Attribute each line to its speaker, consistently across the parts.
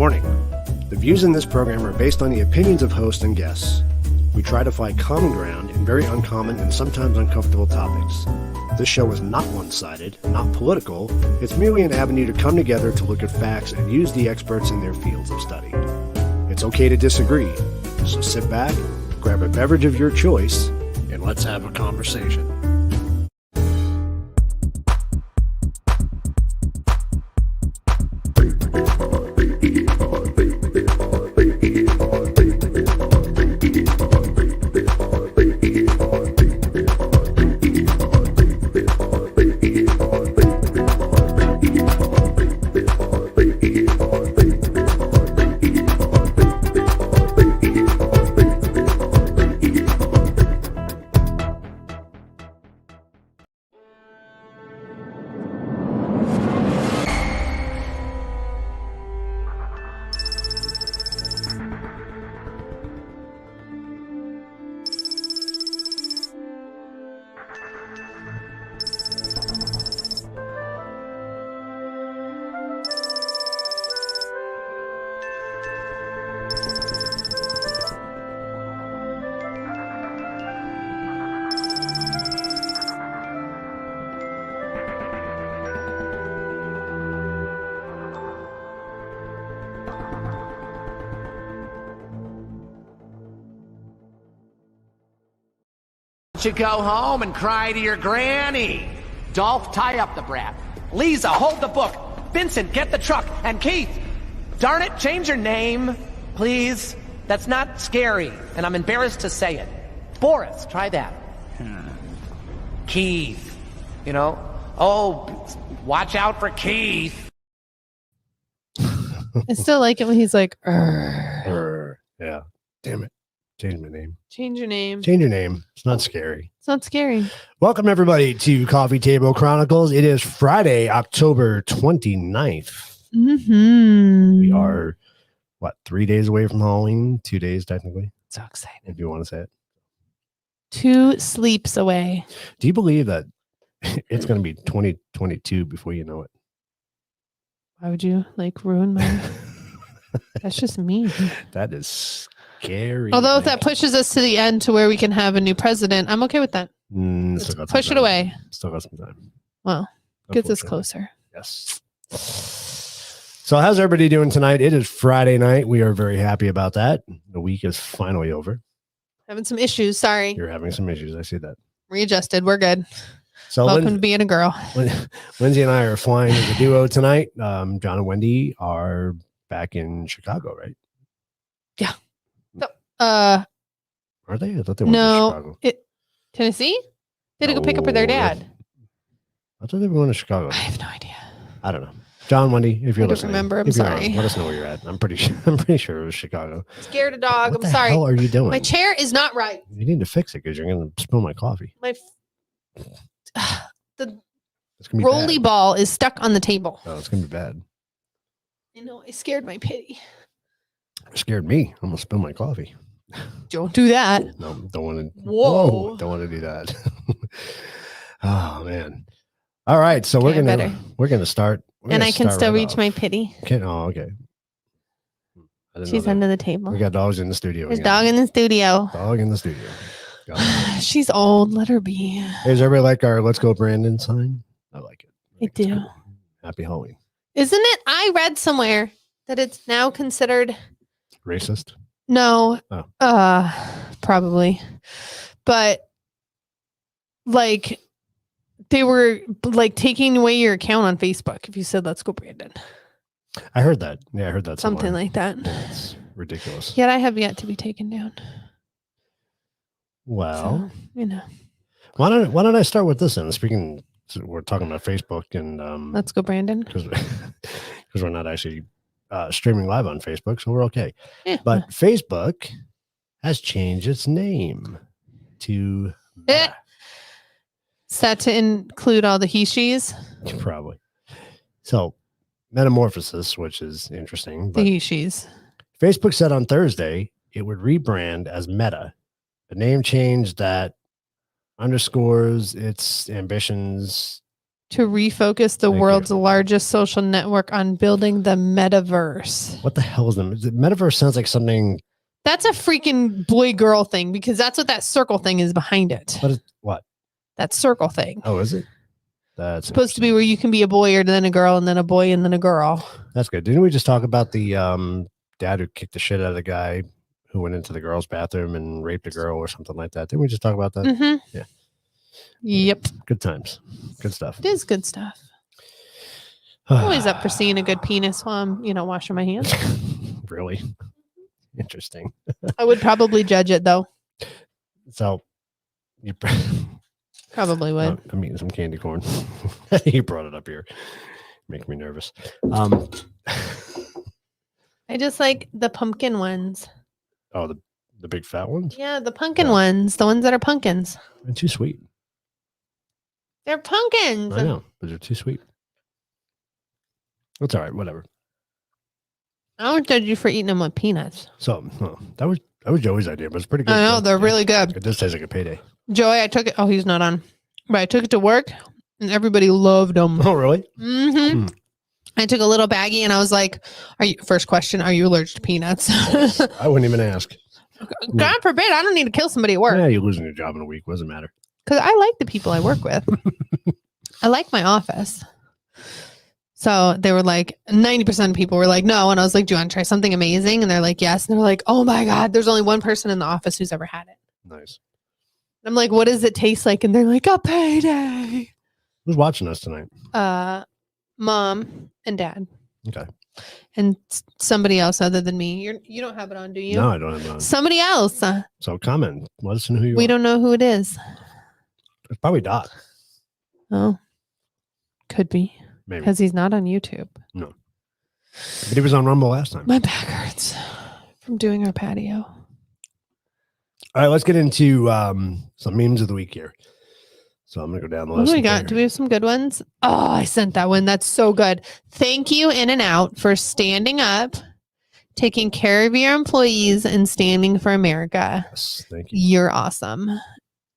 Speaker 1: Warning. The views in this program are based on the opinions of hosts and guests. We try to find common ground in very uncommon and sometimes uncomfortable topics. This show is not one-sided, not political. It's merely an avenue to come together to look at facts and use the experts in their fields of study. It's okay to disagree, so sit back, grab a beverage of your choice, and let's have a conversation.
Speaker 2: You go home and cry to your granny. Dolph, tie up the brat. Lisa, hold the book. Vincent, get the truck. And Keith, darn it, change your name, please. That's not scary, and I'm embarrassed to say it. Boris, try that. Keith, you know? Oh, watch out for Keith.
Speaker 3: I still like it when he's like, "Urgh."
Speaker 1: Yeah. Damn it. Change my name.
Speaker 3: Change your name.
Speaker 1: Change your name. It's not scary.
Speaker 3: It's not scary.
Speaker 1: Welcome, everybody, to Coffee Table Chronicles. It is Friday, October 29th.
Speaker 3: Mm-hmm.
Speaker 1: We are, 3 days away from Halloween? 2 days, technically,
Speaker 3: So excited.
Speaker 1: if you want to say it.
Speaker 3: 2 sleeps away.
Speaker 1: Do you believe that it's going to be 2022 before you know it?
Speaker 3: Why would you ruin my... That's just me.
Speaker 1: That is scary.
Speaker 3: Although if that pushes us to the end to where we can have a new president, I'm okay with that.
Speaker 1: Still got some
Speaker 3: Push it
Speaker 1: time.
Speaker 3: away.
Speaker 1: Still got some time.
Speaker 3: Well, gets us
Speaker 1: Unfortunately.
Speaker 3: closer.
Speaker 1: Yes. So how's everybody doing tonight? It is Friday night. We are very happy about that. The week is finally over.
Speaker 3: Having some issues. Sorry.
Speaker 1: You're having some issues. I see that.
Speaker 3: Readjusted. We're good.
Speaker 1: So
Speaker 3: Welcome to being a girl.
Speaker 1: Lindsay and I are flying as a duo tonight. John and Wendy are back in Chicago, right?
Speaker 3: Yeah.
Speaker 1: Are they? I thought they went to Chicago.
Speaker 3: Tennessee? They had to go pick up with their dad.
Speaker 1: I thought they were going to Chicago.
Speaker 3: I have no idea.
Speaker 1: I don't know. John, Wendy, if you're
Speaker 3: I don't
Speaker 1: listening,
Speaker 3: remember. I'm
Speaker 1: if you're
Speaker 3: sorry.
Speaker 1: on, let us know where you're at. I'm pretty sure it was Chicago.
Speaker 3: Scared a dog.
Speaker 1: What
Speaker 3: I'm
Speaker 1: the
Speaker 3: sorry.
Speaker 1: hell are you doing?
Speaker 3: My chair is not right.
Speaker 1: You need to fix it because you're going to spill my coffee.
Speaker 3: The
Speaker 1: It's gonna be
Speaker 3: rolly
Speaker 1: bad.
Speaker 3: ball is stuck on the table.
Speaker 1: Oh, it's going to be bad.
Speaker 3: I know. I scared my pity.
Speaker 1: It scared me. I'm going to spill my coffee.
Speaker 3: Don't do that.
Speaker 1: No, don't want to.
Speaker 3: Whoa.
Speaker 1: Don't want to do that. Oh man. All right, so we're
Speaker 3: Okay,
Speaker 1: gonna start.
Speaker 3: And I can still reach my pity.
Speaker 1: Okay. I didn't
Speaker 3: She's
Speaker 1: know
Speaker 3: under
Speaker 1: that.
Speaker 3: the table.
Speaker 1: We got dogs in the studio.
Speaker 3: There's
Speaker 1: again.
Speaker 3: dog in the studio.
Speaker 1: Dog in the studio. Got it.
Speaker 3: She's old. Let her be.
Speaker 1: Hey, does everybody like our "Let's Go Brandon" sign? I like it.
Speaker 3: I
Speaker 1: think it's
Speaker 3: do.
Speaker 1: cool. Happy Halloween.
Speaker 3: Isn't it? I read somewhere that it's now considered
Speaker 1: Racist.
Speaker 3: no.
Speaker 1: Oh.
Speaker 3: Probably. But they were taking away your account on Facebook if you said "Let's go, Brandon."
Speaker 1: I heard that. Yeah, I heard that.
Speaker 3: Something
Speaker 1: somewhere.
Speaker 3: like that.
Speaker 1: Yeah, it's ridiculous.
Speaker 3: Yet I have yet to be taken down.
Speaker 1: Well,
Speaker 3: So,
Speaker 1: why don't I start with this then? Speaking, we're talking about Facebook and
Speaker 3: Let's go, Brandon.
Speaker 1: because we're not actually streaming live on Facebook, so we're okay.
Speaker 3: Yeah.
Speaker 1: But Facebook has changed its name to
Speaker 3: Set to include all the he, she's.
Speaker 1: probably. So metamorphosis, which is interesting.
Speaker 3: The
Speaker 1: But
Speaker 3: he, she's.
Speaker 1: Facebook said on Thursday it would rebrand as Meta, a name change that underscores its ambitions
Speaker 3: to refocus the
Speaker 1: Thank
Speaker 3: world's
Speaker 1: you.
Speaker 3: largest social network on building the metaverse.
Speaker 1: What the hell is the metaverse? Sounds like something.
Speaker 3: That's a freaking boy girl thing because that's what that circle thing is behind it.
Speaker 1: What?
Speaker 3: That circle thing.
Speaker 1: Oh, is it? That's
Speaker 3: Supposed to be where you can be a boy or then a girl and then a boy and then a girl.
Speaker 1: That's good. Didn't we just talk about the dad who kicked the shit out of the guy who went into the girl's bathroom and raped a girl or something like that? Didn't we just talk about that?
Speaker 3: Mm-hmm.
Speaker 1: Yeah.
Speaker 3: Yep.
Speaker 1: Good times. Good stuff.
Speaker 3: It is good stuff. I'm always up for seeing a good penis while I'm, washing my hands.
Speaker 1: Really? Interesting.
Speaker 3: I would probably judge it though.
Speaker 1: So you
Speaker 3: Probably would.
Speaker 1: I'm eating some candy corn. You brought it up here. Make me nervous.
Speaker 3: I just like the pumpkin ones.
Speaker 1: Oh, the big fat ones?
Speaker 3: Yeah, the pumpkin ones. The ones that are pumpkins.
Speaker 1: They're too sweet.
Speaker 3: They're pumpkins.
Speaker 1: I know, but they're too sweet. That's all right. Whatever.
Speaker 3: I would judge you for eating them with peanuts.
Speaker 1: So that was Joey's idea, but it's pretty good.
Speaker 3: I know, they're really good.
Speaker 1: It does taste like a payday.
Speaker 3: Joey, I took it. Oh, he's not on. But I took it to work and everybody loved them.
Speaker 1: Oh, really?
Speaker 3: Mm-hmm. I took a little baggie and I was like, first question, are you allergic to peanuts?
Speaker 1: I wouldn't even ask.
Speaker 3: God forbid, I don't need to kill somebody at work.
Speaker 1: Yeah, you're losing your job in a week. What does it matter?
Speaker 3: Because I like the people I work with. I like my office. So they were like, 90% of people were like, no. And I was like, do you want to try something amazing? And they're like, yes. And they're like, oh my God, there's only one person in the office who's ever had it.
Speaker 1: Nice.
Speaker 3: I'm like, what does it taste like? And they're like, a payday.
Speaker 1: Who's watching us tonight?
Speaker 3: Mom and dad.
Speaker 1: Okay.
Speaker 3: And somebody else other than me. You don't have it on, do you?
Speaker 1: No, I don't have it on.
Speaker 3: Somebody else.
Speaker 1: So comment. Let us know who you are.
Speaker 3: We don't know who it is.
Speaker 1: It's probably Dot.
Speaker 3: Oh, could be.
Speaker 1: Maybe.
Speaker 3: Because he's not on YouTube.
Speaker 1: No. But he was on Rumble last time.
Speaker 3: My back hurts from doing our patio.
Speaker 1: All right, let's get into some memes of the week here. So I'm going to go down the list.
Speaker 3: What do we got? Do we have some good ones? Oh, I sent that one. That's so good. Thank you, In-N-Out, for standing up, taking care of your employees, and standing for America.
Speaker 1: Yes, thank you.
Speaker 3: You're awesome.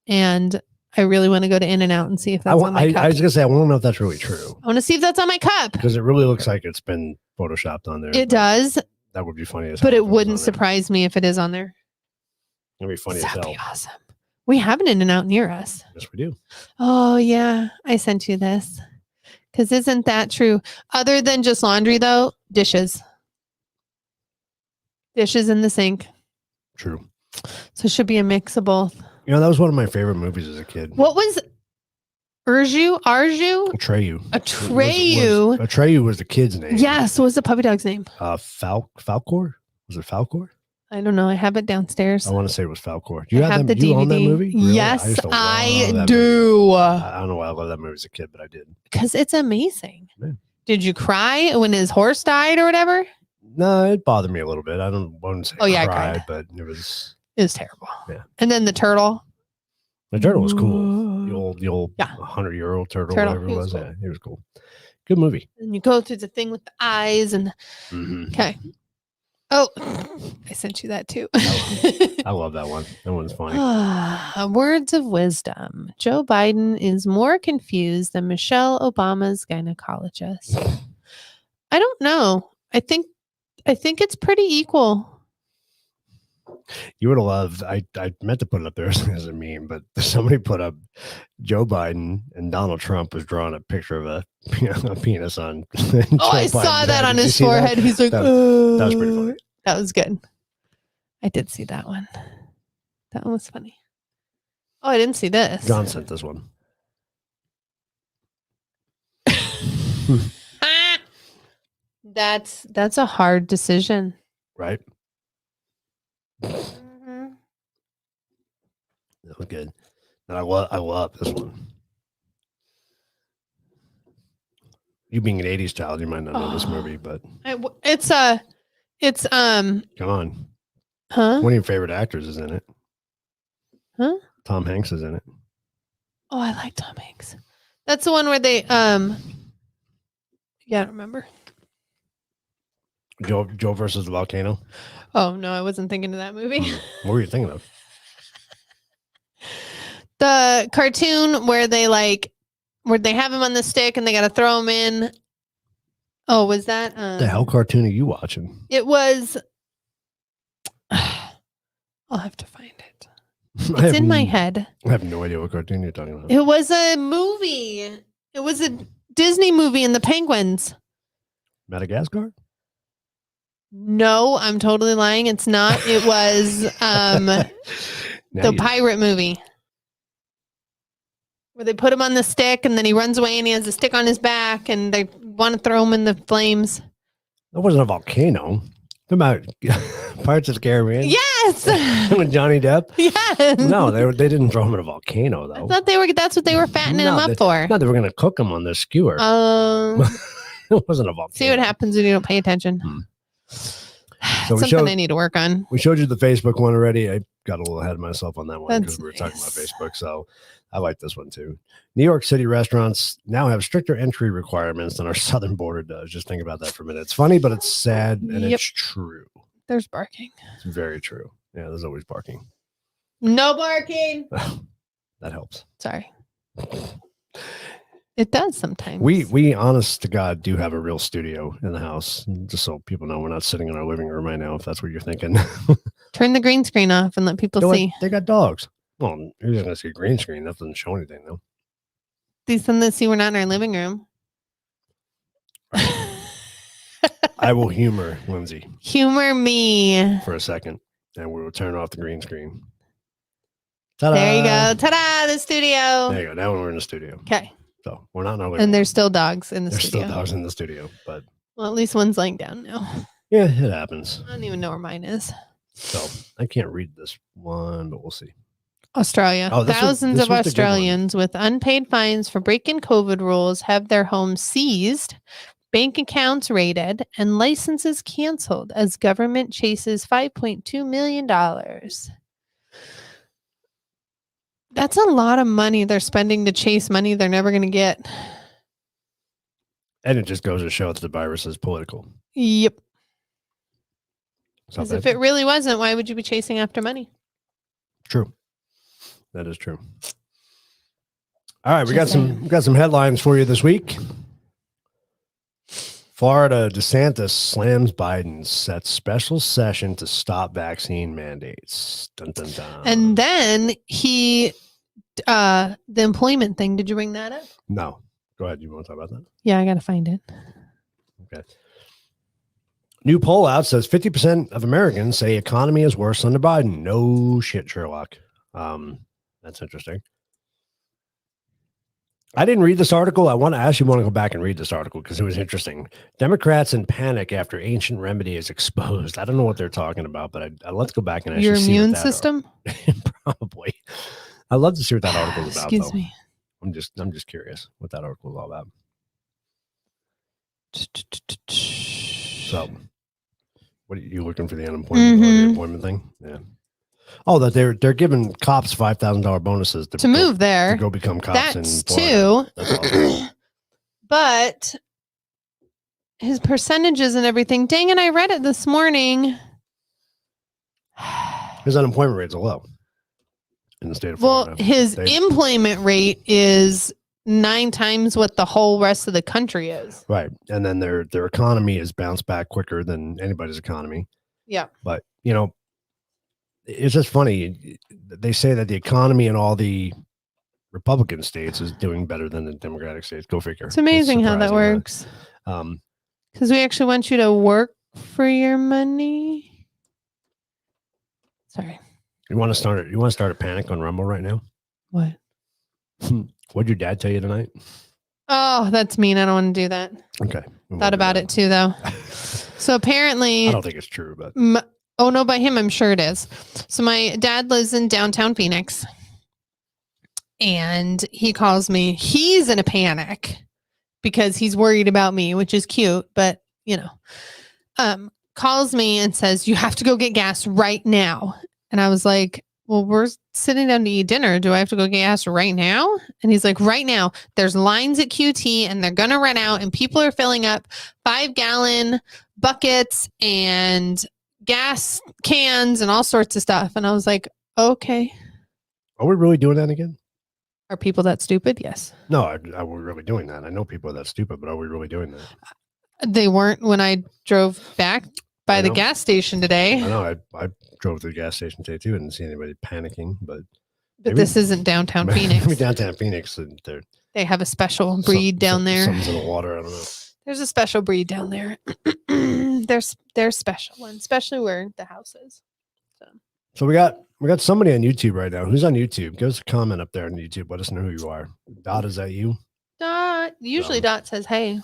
Speaker 3: And I really want to go to In-N-Out and see if that's on my cup.
Speaker 1: I was going to say, I want to know if that's really true.
Speaker 3: I want to see if that's on my cup.
Speaker 1: Because it really looks like it's been photoshopped on there.
Speaker 3: It does.
Speaker 1: That would be funny as hell.
Speaker 3: But
Speaker 1: if
Speaker 3: it
Speaker 1: was
Speaker 3: wouldn't
Speaker 1: on there.
Speaker 3: surprise me if it is on there.
Speaker 1: It'd be funny as
Speaker 3: That'd
Speaker 1: hell.
Speaker 3: be awesome. We have an In-N-Out near us.
Speaker 1: Yes, we do.
Speaker 3: Oh, yeah. I sent you this. Because isn't that true? Other than just laundry, though, dishes. Dishes in the sink.
Speaker 1: True.
Speaker 3: So it should be a mix of both.
Speaker 1: You know, that was one of my favorite movies as a kid.
Speaker 3: What was Arju?
Speaker 1: Atreyu.
Speaker 3: Atreyu.
Speaker 1: Atreyu was the kid's name.
Speaker 3: Yes. What was the puppy dog's name?
Speaker 1: Falcor? Was it Falcor?
Speaker 3: I don't know. I have it downstairs.
Speaker 1: I want to say it was Falcor. Do you
Speaker 3: I have the
Speaker 1: you
Speaker 3: DVD.
Speaker 1: own that movie? Really?
Speaker 3: Yes,
Speaker 1: used to love
Speaker 3: I
Speaker 1: that
Speaker 3: do.
Speaker 1: movie. I don't know why I love that movie as a kid, but I did.
Speaker 3: Because it's amazing.
Speaker 1: Yeah.
Speaker 3: Did you cry when his horse died or whatever?
Speaker 1: No, it bothered me a little bit. I wouldn't say
Speaker 3: I
Speaker 1: cried,
Speaker 3: cried.
Speaker 1: but it was
Speaker 3: terrible.
Speaker 1: Yeah.
Speaker 3: And then the turtle.
Speaker 1: the turtle was cool. The old
Speaker 3: Yeah.
Speaker 1: 100-year-old turtle,
Speaker 3: Turtle,
Speaker 1: whatever
Speaker 3: he
Speaker 1: it
Speaker 3: was
Speaker 1: was.
Speaker 3: cool.
Speaker 1: Yeah, it was cool. Good movie.
Speaker 3: And you go through the thing with the eyes and
Speaker 1: Mhm.
Speaker 3: okay. Oh, I sent you that too.
Speaker 1: I love that one. That one's funny.
Speaker 3: Words of wisdom. Joe Biden is more confused than Michelle Obama's gynecologist. I don't know. I think it's pretty equal.
Speaker 1: You would have loved. I meant to put it up there as a meme, but somebody put up Joe Biden and Donald Trump was drawing a picture of a penis on.
Speaker 3: Oh, I saw that on his forehead. He's like,
Speaker 1: that was pretty funny.
Speaker 3: That was good. I did see that one. That one was funny. Oh, I didn't see this.
Speaker 1: John sent this one.
Speaker 3: That's a hard decision.
Speaker 1: Right?
Speaker 3: Mm-hmm.
Speaker 1: That was good. And I love this one. You being an 80s child, you might not know this movie, but
Speaker 3: It's
Speaker 1: come on.
Speaker 3: huh?
Speaker 1: One of your favorite actors is in it.
Speaker 3: Huh?
Speaker 1: Tom Hanks is in it.
Speaker 3: Oh, I like Tom Hanks. That's the one where they yeah, I don't remember.
Speaker 1: Joe versus the volcano.
Speaker 3: Oh no, I wasn't thinking of that movie.
Speaker 1: What were you thinking of?
Speaker 3: The cartoon where they like where they have him on the stick and they got to throw him in. Oh, was that?
Speaker 1: The hell cartoon are you watching?
Speaker 3: It was. I'll have to find it. It's in my head.
Speaker 1: I have no idea what cartoon you're talking about.
Speaker 3: It was a movie. It was a Disney movie in the Penguins.
Speaker 1: Madagascar?
Speaker 3: No, I'm totally lying. It's not. It was the pirate movie where they put him on the stick and then he runs away and he has a stick on his back and they want to throw him in the flames.
Speaker 1: That wasn't a volcano. About Pirates of the Caribbean?
Speaker 3: Yes.
Speaker 1: With Johnny Depp?
Speaker 3: Yes.
Speaker 1: No, they didn't throw him in a volcano though.
Speaker 3: I thought that's what they were fattening him up for.
Speaker 1: No, they were going to cook him on the skewer. It wasn't a volcano.
Speaker 3: See what happens when you don't pay attention. So something I need to work on.
Speaker 1: We showed you the Facebook one already. I got a little ahead of myself on that one because we were
Speaker 3: nice.
Speaker 1: talking about Facebook. So I like this one too. New York City restaurants now have stricter entry requirements than our southern border does. Just think about that for a minute. It's funny, but it's sad and it's true.
Speaker 3: There's barking.
Speaker 1: It's very true. Yeah, there's always barking.
Speaker 3: No barking.
Speaker 1: That helps.
Speaker 3: Sorry. It does sometimes.
Speaker 1: We honest to God do have a real studio in the house. Just so people know, we're not sitting in our living room right now. If that's what you're thinking.
Speaker 3: Turn the green screen off and let people see.
Speaker 1: They got dogs. Well, you're gonna see a green screen. That doesn't show anything though.
Speaker 3: These some that see we're not in our living room.
Speaker 1: I will humor Lindsay.
Speaker 3: Humor me
Speaker 1: For a second, and we will turn off the green screen. Ta-da!
Speaker 3: There you go. Ta-da! The studio.
Speaker 1: There you go. Now we're in the studio.
Speaker 3: Okay.
Speaker 1: So we're not in our living
Speaker 3: And
Speaker 1: room.
Speaker 3: there's still dogs in the
Speaker 1: There's
Speaker 3: studio.
Speaker 1: still dogs in the studio, but
Speaker 3: well, at least one's laying down now.
Speaker 1: yeah, it happens.
Speaker 3: I don't even know where mine is.
Speaker 1: So I can't read this one, but we'll see.
Speaker 3: Australia.
Speaker 1: Oh,
Speaker 3: Thousands
Speaker 1: this
Speaker 3: of
Speaker 1: was the good one.
Speaker 3: Australians with unpaid fines for breaking COVID rules have their homes seized, bank accounts raided, and licenses canceled as government chases $5.2 million. That's a lot of money they're spending to chase money they're never going to get.
Speaker 1: And it just goes to show that the virus is political.
Speaker 3: Yep.
Speaker 1: It's not
Speaker 3: Because if
Speaker 1: bad.
Speaker 3: it really wasn't, why would you be chasing after money?
Speaker 1: True. That is true. All right, we got
Speaker 3: Just saying.
Speaker 1: some headlines for you this week. Florida DeSantis slams Biden, sets special session to stop vaccine mandates. Dun, dun, dun.
Speaker 3: And then the employment thing. Did you bring that up?
Speaker 1: No, go ahead. You want to talk about that?
Speaker 3: Yeah, I got to find it.
Speaker 1: Okay. New poll out says 50% of Americans say economy is worse under Biden. No shit, Sherlock. That's interesting. I didn't read this article. I want to go back and read this article because it was interesting. Democrats in panic after ancient remedy is exposed. I don't know what they're talking about, but let's go back and actually
Speaker 3: Your
Speaker 1: see what
Speaker 3: immune
Speaker 1: that
Speaker 3: system?
Speaker 1: probably. I'd love to see what that article is about.
Speaker 3: Excuse
Speaker 1: though.
Speaker 3: me.
Speaker 1: I'm just curious what that article is all about. So, what are you looking for the unemployment or the employment thing? Yeah. Oh, that they're giving cops $5,000 bonuses to
Speaker 3: move there.
Speaker 1: to go become cops.
Speaker 3: That's
Speaker 1: in Florida.
Speaker 3: too.
Speaker 1: That's awesome.
Speaker 3: But his percentages and everything. Dang it, I read it this morning.
Speaker 1: His unemployment rates are low in the state of
Speaker 3: Well,
Speaker 1: Florida.
Speaker 3: his employment rate is 9 times what the whole rest of the country is.
Speaker 1: Right. And then their economy has bounced back quicker than anybody's economy.
Speaker 3: Yeah.
Speaker 1: But, it's just funny. They say that the economy in all the Republican states is doing better than the Democratic states. Go figure.
Speaker 3: It's amazing how that
Speaker 1: surprising,
Speaker 3: works.
Speaker 1: huh?
Speaker 3: Because we actually want you to work for your money. Sorry.
Speaker 1: You want to start a panic on Rumble right now?
Speaker 3: What?
Speaker 1: What'd your dad tell you tonight?
Speaker 3: Oh, that's mean. I don't want to do that.
Speaker 1: Okay.
Speaker 3: Thought about it too, though. So apparently,
Speaker 1: I don't think it's true, but
Speaker 3: oh no, by him, I'm sure it is. So my dad lives in downtown Phoenix, and he calls me. He's in a panic because he's worried about me, which is cute, but calls me and says, "You have to go get gas right now." And I was like, "Well, we're sitting down to eat dinner. Do I have to go get gas right now?" And he's like, "Right now. There's lines at QT and they're going to run out and people are filling up 5-gallon buckets and gas cans and all sorts of stuff." And I was like, "Okay."
Speaker 1: are we really doing that again?
Speaker 3: Are people that stupid? Yes.
Speaker 1: No, are we really doing that? I know people are that stupid, but are we really doing that?
Speaker 3: They weren't when I drove back by the gas station today.
Speaker 1: I know. I drove to the gas station today too and didn't see anybody panicking, but
Speaker 3: this isn't downtown Phoenix.
Speaker 1: Maybe downtown Phoenix, and
Speaker 3: they have a special breed down there.
Speaker 1: Something's in the water. I don't know.
Speaker 3: There's a special breed down there. There's special ones, especially where the house is.
Speaker 1: So we got somebody on YouTube right now. Who's on YouTube? Give us a comment up there on YouTube. Let us know who you are. Dot, is that you?
Speaker 3: Dot. Usually Dot says, hey.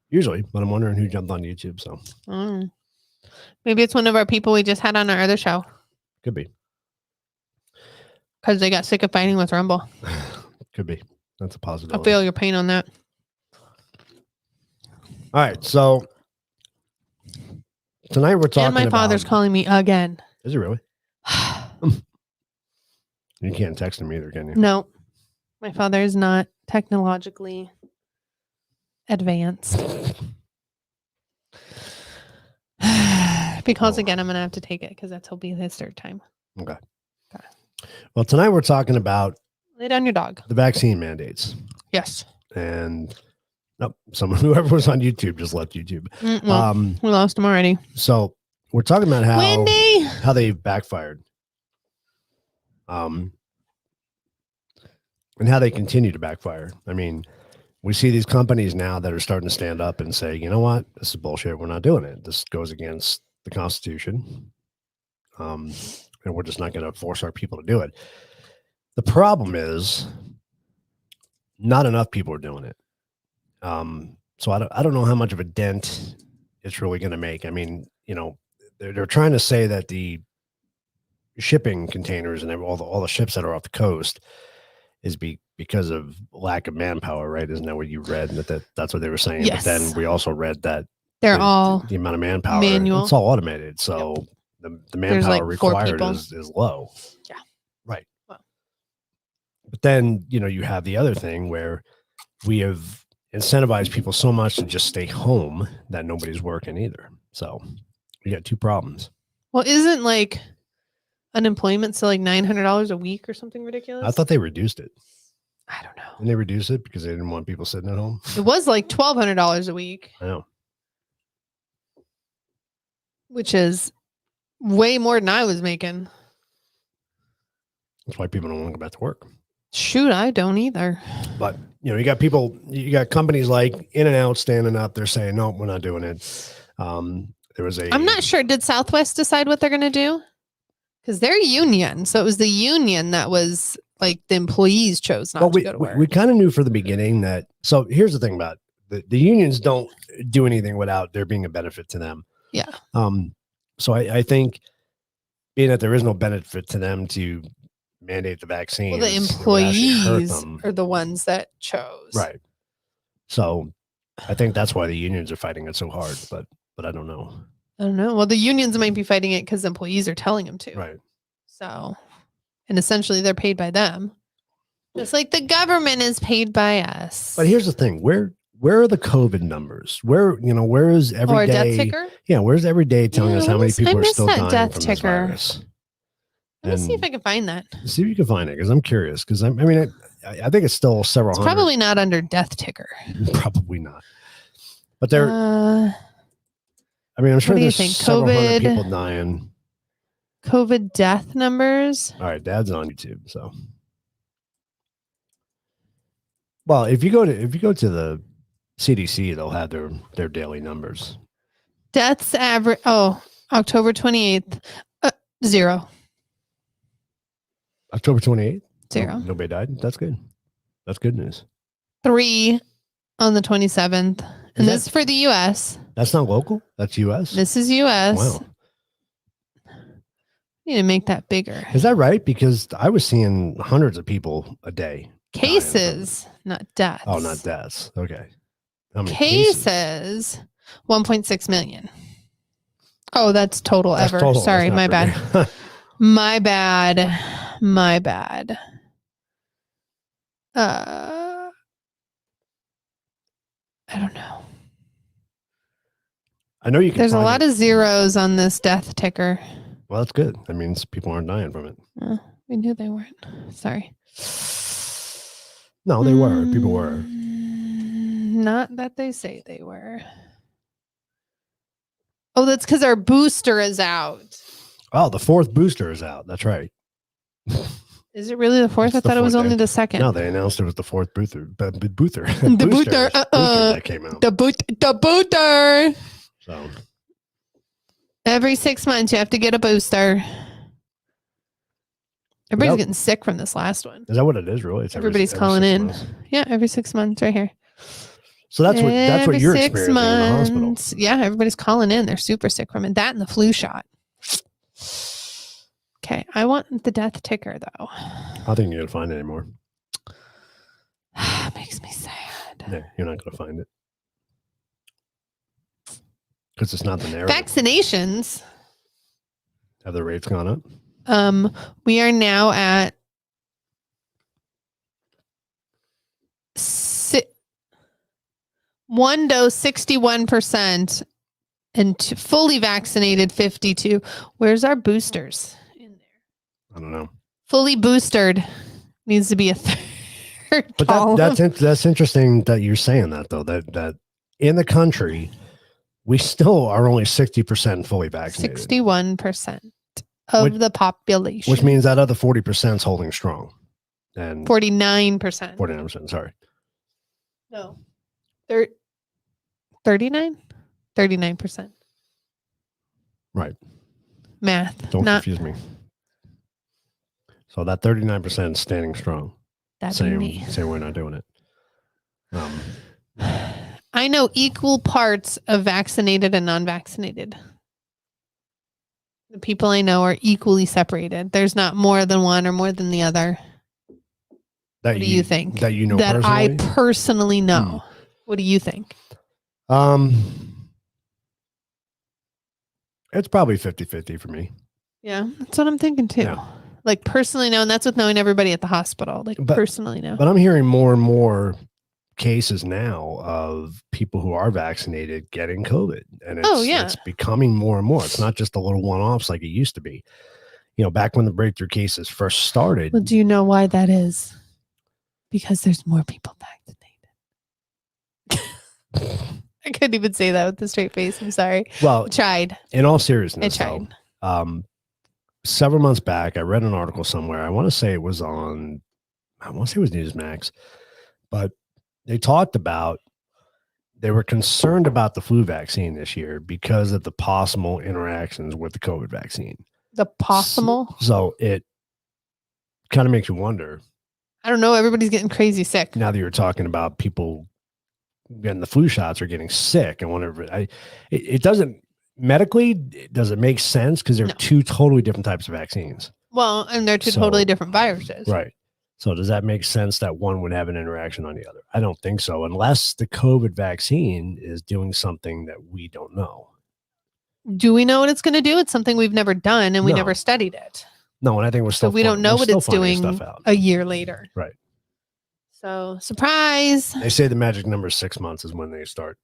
Speaker 1: Usually, but I'm wondering who jumped on YouTube. So
Speaker 3: maybe it's one of our people we just had on our other show.
Speaker 1: Could be.
Speaker 3: Because they got sick of fighting with Rumble.
Speaker 1: Could be. That's a possibility.
Speaker 3: I feel your pain on that.
Speaker 1: All right. So tonight we're talking about...
Speaker 3: And my father's calling me again.
Speaker 1: Is he really? You can't text him either, can you?
Speaker 3: No. My father is not technologically advanced. Because again, I'm going to have to take it because that'll be his third time.
Speaker 1: Okay. Well, tonight we're talking about...
Speaker 3: Lay down your dog.
Speaker 1: The vaccine mandates.
Speaker 3: Yes.
Speaker 1: And whoever was on YouTube just left YouTube.
Speaker 3: We lost him already.
Speaker 1: So we're talking about
Speaker 3: Wendy!
Speaker 1: how they backfired. And how they continue to backfire. I mean, we see these companies now that are starting to stand up and say, you know what, this is bullshit. We're not doing it. This goes against the Constitution. And we're just not going to force our people to do it. The problem is not enough people are doing it. So I don't know how much of a dent it's really going to make. I mean, you know, they're trying to say that the shipping containers and all the ships that are off the coast is because of lack of manpower, right? Isn't that what you read? That's what they were saying.
Speaker 3: Yes.
Speaker 1: But then we also read that
Speaker 3: they're all
Speaker 1: the amount of manpower,
Speaker 3: manual.
Speaker 1: it's all automated. So the manpower required is low.
Speaker 3: Yeah.
Speaker 1: Right.
Speaker 3: Wow.
Speaker 1: But then, you know, you have the other thing where we have incentivized people so much to just stay home that nobody's working either. So you got two problems.
Speaker 3: Well, isn't like unemployment still like $900 a week or something ridiculous?
Speaker 1: I thought they reduced it.
Speaker 3: I don't know.
Speaker 1: And they reduced it because they didn't want people sitting at home.
Speaker 3: It was like $1,200 a week.
Speaker 1: I know.
Speaker 3: Which is way more than I was making.
Speaker 1: That's why people don't want to go back to work.
Speaker 3: Shoot, I don't either.
Speaker 1: But, you know, you got companies like In-N-Out standing up. They're saying, no, we're not doing it. I'm not sure. Did Southwest decide what they're going to do? Because they're union. So it was the union that was like the employees chose not to go to work. We kind of knew from the beginning that. So here's the thing about the unions don't do anything without there being a benefit to them.
Speaker 3: Yeah.
Speaker 1: So I think being that there is no benefit to them to mandate the vaccine.
Speaker 3: Well, the employees are the ones that chose.
Speaker 1: Right. So I think that's why the unions are fighting it so hard, but I don't know.
Speaker 3: I don't know. Well, the unions might be fighting it because employees are telling them to.
Speaker 1: Right.
Speaker 3: So, and essentially they're paid by them. Just like the government is paid by us.
Speaker 1: But here's the thing. Where are the COVID numbers? Where is every day? Or a death ticker? Yeah. Where's every day telling us how many people are still dying from this virus?
Speaker 3: Let me see if I can find that.
Speaker 1: See if you can find it, because I'm curious. Because I think it's still several hundred.
Speaker 3: Probably not under death ticker.
Speaker 1: Probably not. But there. I'm sure there's several hundred people dying.
Speaker 3: COVID death numbers.
Speaker 1: All right, Dad's on YouTube, so. Well, if you go to the CDC, they'll have their daily numbers.
Speaker 3: Deaths average. Oh, October 28th, 0.
Speaker 1: October 28th?
Speaker 3: 0.
Speaker 1: Nobody died? That's good. That's good news.
Speaker 3: 3 on the 27th. And this is for the U.S.
Speaker 1: That's not local? That's U.S.?
Speaker 3: This is U.S.
Speaker 1: Wow.
Speaker 3: You need to make that bigger.
Speaker 1: Is that right? Because I was seeing hundreds of people a day.
Speaker 3: Cases, not deaths.
Speaker 1: Oh, not deaths. Okay. How many
Speaker 3: cases? 1.6 million. Oh, that's total ever. Total. Sorry, my bad. My bad. I don't know.
Speaker 1: I know you can.
Speaker 3: There's a lot of zeros on this death ticker.
Speaker 1: Well, that's good. That means people aren't dying from it.
Speaker 3: We knew they weren't. Sorry.
Speaker 1: No, they were. People were.
Speaker 3: Not that they say they were. Oh, that's because our booster is out.
Speaker 1: Oh, the 4th booster is out. That's right.
Speaker 3: Is it really the 4th? I thought it was only the 2nd.
Speaker 1: No, they announced it was the 4th booster.
Speaker 3: The booster.
Speaker 1: Booster that came out.
Speaker 3: The booster.
Speaker 1: So
Speaker 3: Every 6 months, you have to get a booster. Everybody's getting sick from this last one.
Speaker 1: Is that what it is, really? It's
Speaker 3: everybody's calling in. Yeah, every 6 months, right here.
Speaker 1: So that's what you're experiencing in the hospital.
Speaker 3: Yeah, everybody's calling in. They're super sick from it. That and the flu shot. Okay, I want the death ticker, though.
Speaker 1: I think you're going to find it anymore.
Speaker 3: Makes me sad.
Speaker 1: No, you're not going to find it. Because it's not the narrative.
Speaker 3: Vaccinations.
Speaker 1: Have the rates gone up?
Speaker 3: We are now at one dose 61% and fully vaccinated 52%. Where's our boosters in there?
Speaker 1: I don't know.
Speaker 3: Fully boosted needs to be a third.
Speaker 1: But that's interesting that you're saying that, though, that in the country we still are only 60% fully vaccinated.
Speaker 3: 61% of the population.
Speaker 1: Which means that other 40% is holding strong. And
Speaker 3: 49%.
Speaker 1: 49%, sorry.
Speaker 3: No. 39? 39%.
Speaker 1: Right.
Speaker 3: Math.
Speaker 1: Don't confuse me. So that 39% is standing strong.
Speaker 3: That's me.
Speaker 1: Same we're not doing it.
Speaker 3: I know equal parts of vaccinated and non-vaccinated. The people I know are equally separated. There's not more than one or more than the other. What do you think?
Speaker 1: That you know
Speaker 3: that
Speaker 1: personally?
Speaker 3: I personally know. What do you think?
Speaker 1: It's probably 50-50 for me.
Speaker 3: Yeah, that's what I'm thinking too.
Speaker 1: Yeah.
Speaker 3: Like personally know, and that's with knowing everybody at the hospital. Like personally know.
Speaker 1: But I'm hearing more and more cases now of people who are vaccinated getting COVID. And it's becoming more and more. It's not just the little one-offs like it used to be. You know, back when the breakthrough cases first started.
Speaker 3: Well, do you know why that is? Because there's more people vaccinated. I couldn't even say that with a straight face. I'm sorry.
Speaker 1: Well,
Speaker 3: I tried.
Speaker 1: In all seriousness,
Speaker 3: I tried.
Speaker 1: Though, several months back, I read an article somewhere. I want to say it was Newsmax, but they talked about, they were concerned about the flu vaccine this year because of the possible interactions with the COVID vaccine.
Speaker 3: The possible?
Speaker 1: So it kind of makes you wonder.
Speaker 3: I don't know. Everybody's getting crazy sick.
Speaker 1: Now that you're talking about people getting the flu shots or getting sick and whatever, it doesn't medically, does it make sense? Because they're two totally different types of vaccines.
Speaker 3: Well, and they're two totally different viruses.
Speaker 1: Right. So does that make sense that one would have an interaction on the other? I don't think so, unless the COVID vaccine is doing something that we don't know.
Speaker 3: Do we know what it's going to do? It's something we've never done, and we never studied it.
Speaker 1: No, and I think we're still.
Speaker 3: So we don't know what it's doing a year later.
Speaker 1: Right.
Speaker 3: So surprise.
Speaker 1: They say the magic number 6 months is when they start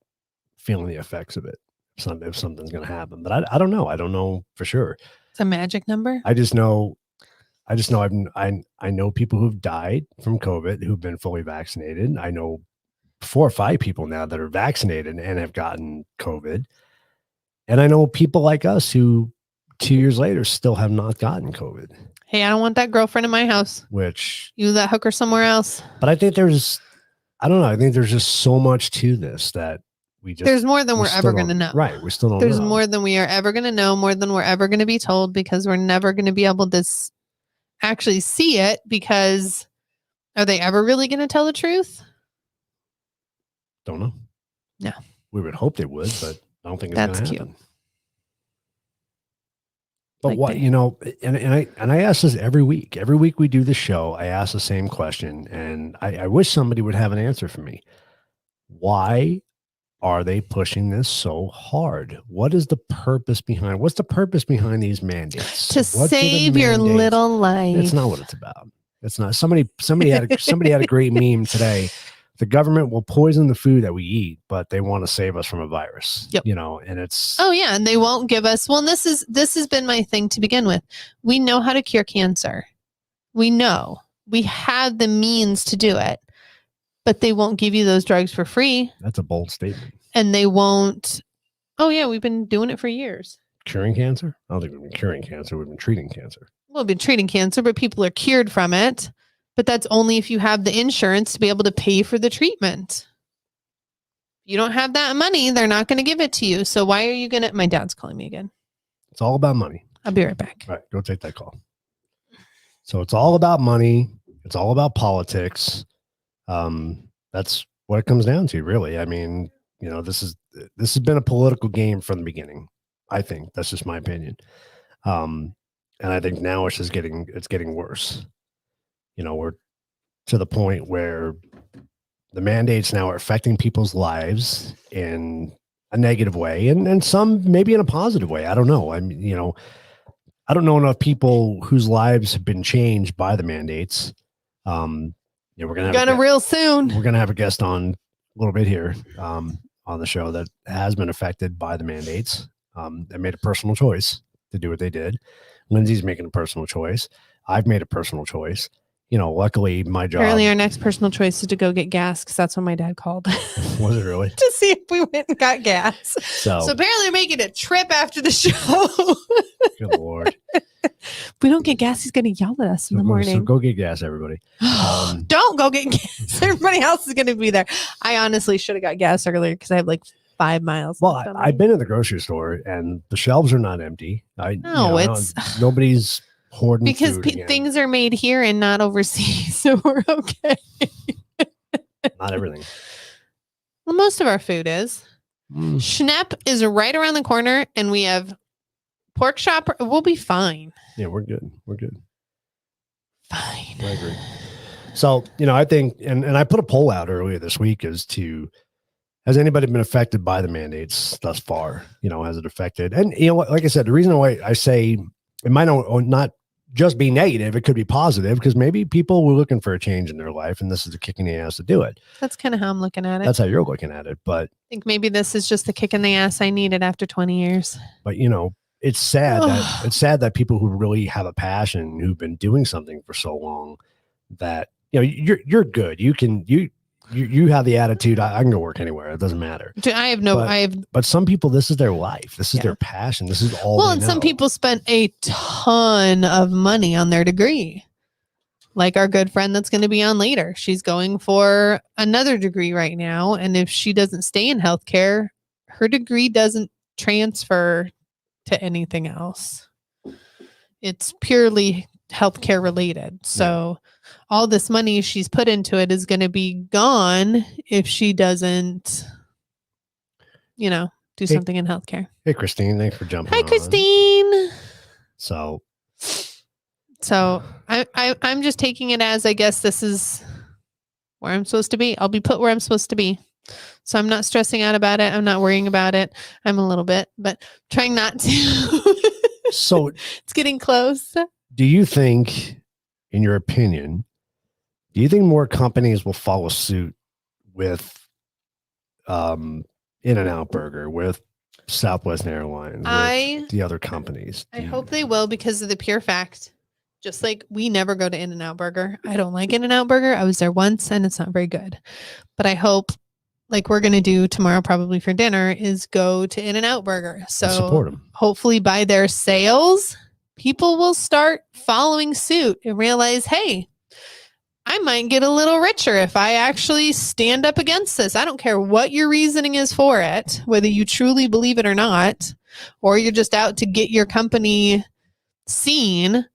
Speaker 1: feeling the effects of it. If something's going to happen, but I don't know. I don't know for sure.
Speaker 3: It's a magic number.
Speaker 1: I just know I know people who've died from COVID who've been fully vaccinated. I know 4 or 5 people now that are vaccinated and have gotten COVID. And I know people like us who 2 years later still have not gotten COVID.
Speaker 3: Hey, I don't want that girlfriend in my house.
Speaker 1: Which
Speaker 3: you that hooker somewhere else.
Speaker 1: But I think I don't know. I think there's just so much to this that
Speaker 3: there's more than we're ever going to know.
Speaker 1: Right. We still don't
Speaker 3: know. There's
Speaker 1: know.
Speaker 3: more than we are ever going to know, more than we're ever going to be told, because we're never going to be able to actually see it, because are they ever really going to tell the truth?
Speaker 1: Don't know.
Speaker 3: No.
Speaker 1: We would hope they would, but I don't think it's going to happen.
Speaker 3: Cute.
Speaker 1: But like what, and I ask this every week. Every week we do the show, I ask the same question, and I wish somebody would have an answer for me. Why are they pushing this so hard? What is the purpose behind? What's the purpose behind these mandates?
Speaker 3: To save your little life.
Speaker 1: It's not what it's about. It's not. Somebody had a great meme today. The government will poison the food that we eat, but they want to save us from a virus.
Speaker 3: Yep.
Speaker 1: And it's.
Speaker 3: Oh yeah, and they won't give us. Well, this has been my thing to begin with. We know how to cure cancer. We know we have the means to do it. but they won't give you those drugs for free.
Speaker 1: That's a bold statement.
Speaker 3: And they won't. Oh, yeah, we've been doing it for years.
Speaker 1: Curing cancer? I don't think we've been curing cancer. We've been treating cancer.
Speaker 3: We've been treating cancer, but people are cured from it. But that's only if you have the insurance to be able to pay for the treatment. If you don't have that money, they're not going to give it to you. So why are you going to? My dad's calling me again.
Speaker 1: It's all about money.
Speaker 3: I'll be right back.
Speaker 1: All right, go take that call. So it's all about money. It's all about politics. That's what it comes down to, really. I mean, you know, this has been a political game from the beginning. I think that's just my opinion. And I think now it's getting worse. You know, we're to the point where the mandates now are affecting people's lives in a negative way and some maybe in a positive way. I don't know. I mean, you know, I don't know enough people whose lives have been changed by the mandates. Yeah, we're gonna
Speaker 3: real soon.
Speaker 1: We're gonna have a guest on a little bit here on the show that has been affected by the mandates. They made a personal choice to do what they did. Lindsay's making a personal choice. I've made a personal choice. You know, luckily my job.
Speaker 3: Apparently our next personal choice is to go get gas because that's when my dad called.
Speaker 1: Was it really?
Speaker 3: To see if we went and got gas.
Speaker 1: So
Speaker 3: apparently they're making a trip after the show.
Speaker 1: Good Lord.
Speaker 3: If we don't get gas, he's going to yell at us in the morning.
Speaker 1: So go get gas, everybody.
Speaker 3: Don't go get gas. Everybody else is going to be there. I honestly should have got gas earlier because I have like 5 miles.
Speaker 1: Well, I've been in the grocery store and the shelves are not empty. It's nobody's hoarding
Speaker 3: because things are made here and not overseas, so we're okay.
Speaker 1: Not everything.
Speaker 3: Well, most of our food is. Schnepp is right around the corner, and we have pork chop. We'll be fine.
Speaker 1: Yeah, we're good. We're good.
Speaker 3: Fine.
Speaker 1: I agree. So, you know, I think, and I put a poll out earlier this week as to, has anybody been affected by the mandates thus far? You know, has it affected? And, you know, like I said, the reason why I say it might not just be negative, it could be positive because maybe people were looking for a change in their life and this is a kick in the ass to do it.
Speaker 3: That's kind of how I'm looking at it.
Speaker 1: That's how you're looking at it. But
Speaker 3: I think maybe this is just the kick in the ass I needed after 20 years.
Speaker 1: But, you know, it's sad that people who really have a passion, who've been doing something for so long that, you know, you're good. You have the attitude. I can go work anywhere. It doesn't matter.
Speaker 3: But
Speaker 1: some people, this is their life. This is their passion. This is all. Well, and
Speaker 3: some people spent a ton of money on their degree. Like our good friend that's going to be on later. She's going for another degree right now. And if she doesn't stay in healthcare, her degree doesn't transfer to anything else. It's purely healthcare related. So all this money she's put into it is going to be gone if she doesn't, you know, do something in healthcare.
Speaker 1: Hey, Christine, thanks for jumping on.
Speaker 3: Hi, Christine.
Speaker 1: So
Speaker 3: I'm just taking it as, I guess this is where I'm supposed to be. I'll be put where I'm supposed to be. So I'm not stressing out about it. I'm not worrying about it. I'm a little bit, but trying not to.
Speaker 1: So
Speaker 3: it's getting close.
Speaker 1: Do you think, in your opinion, do you think more companies will follow suit with In-N-Out Burger, with Southwest Airlines, with the other companies?
Speaker 3: I hope they will because of the pure fact. Just like we never go to In-N-Out Burger. I don't like In-N-Out Burger. I was there once and it's not very good. But I hope, like we're going to do tomorrow probably for dinner, is go to In-N-Out Burger. So
Speaker 1: support them.
Speaker 3: Hopefully by their sales, people will start following suit and realize, hey, I might get a little richer if I actually stand up against this. I don't care what your reasoning is for it, whether you truly believe it or not, or you're just out to get your company seen.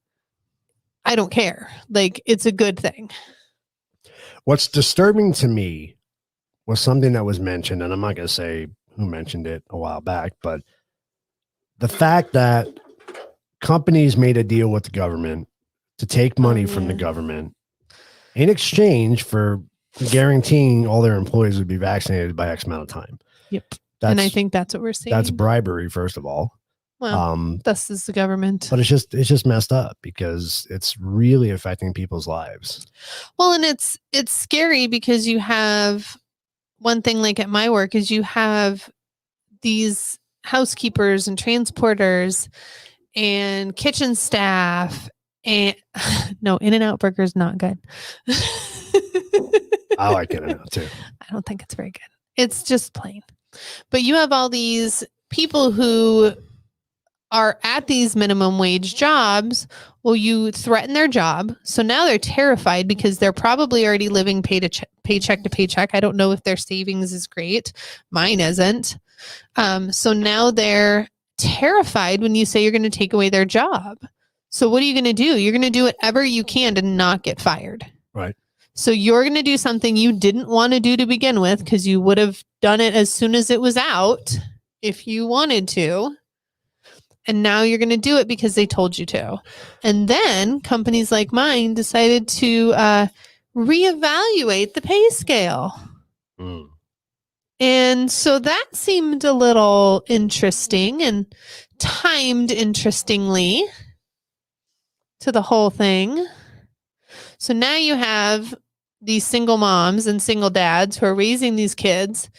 Speaker 3: I don't care. Like, it's a good thing.
Speaker 1: What's disturbing to me was something that was mentioned, and I'm not going to say who mentioned it a while back, but the fact that companies made a deal with the government to take money from the government in exchange for guaranteeing all their employees would be vaccinated by X amount of time.
Speaker 3: Yep. And I think that's what we're seeing.
Speaker 1: That's bribery, first of all.
Speaker 3: Well, this is the government.
Speaker 1: But it's just messed up because it's really affecting people's lives.
Speaker 3: Well, and it's scary because you have one thing like at my work is you have these housekeepers and transporters and kitchen staff and no, In-N-Out Burger is not good.
Speaker 1: I like it now too.
Speaker 3: I don't think it's very good. It's just plain. But you have all these people who are at these minimum wage jobs. Well, you threaten their job. So now they're terrified because they're probably already living paycheck to paycheck. I don't know if their savings is great. Mine isn't. So now they're terrified when you say you're going to take away their job. So what are you going to do? You're going to do whatever you can to not get fired.
Speaker 1: Right.
Speaker 3: So you're going to do something you didn't want to do to begin with because you would have done it as soon as it was out if you wanted to. And now you're going to do it because they told you to. And then companies like mine decided to reevaluate the pay scale.
Speaker 1: Mm.
Speaker 3: And so that seemed a little interesting and timed interestingly to the whole thing. So now you have these single moms and single dads who are raising these kids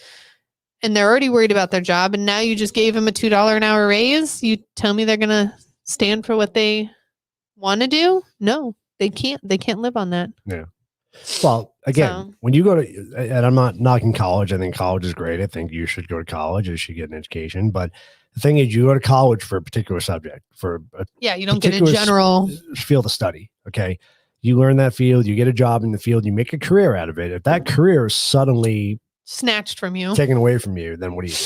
Speaker 3: and they're already worried about their job. And now you just gave them a $2 an hour raise. You tell me they're going to stand for what they want to do? No, they can't. They can't live on that.
Speaker 1: Yeah. Well, again, when you go to, and I'm not knocking college. I think college is great. I think you should go to college. You should get an education. But the thing is, you go to college for a particular subject, for a
Speaker 3: you don't get a general
Speaker 1: field of study. Okay. You learn that field, you get a job in the field, you make a career out of it. If that career is suddenly
Speaker 3: snatched from you,
Speaker 1: taken away from you, then what do you do?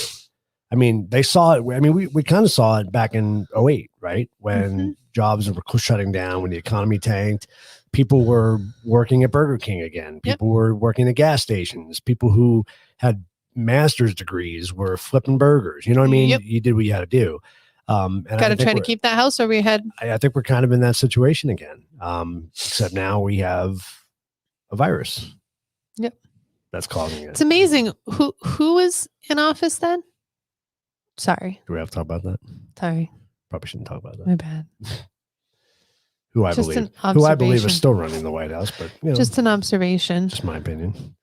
Speaker 1: I mean, they saw it. I mean, we kind of saw it back in 2008, right? When jobs were shutting down, when the economy tanked, people were working at Burger King again. People were working at gas stations. People who had master's degrees were flipping burgers. You know what I mean? You did what you had to do. And
Speaker 3: got to try to keep that house over your head.
Speaker 1: I think we're kind of in that situation again. Except now we have a virus.
Speaker 3: Yep.
Speaker 1: That's causing it.
Speaker 3: It's amazing. Who was in office then? Sorry.
Speaker 1: Do we have to talk about that?
Speaker 3: Sorry.
Speaker 1: Probably shouldn't talk about that.
Speaker 3: My bad.
Speaker 1: Who I believe is still running the White House, but you know,
Speaker 3: just an observation.
Speaker 1: Just my opinion.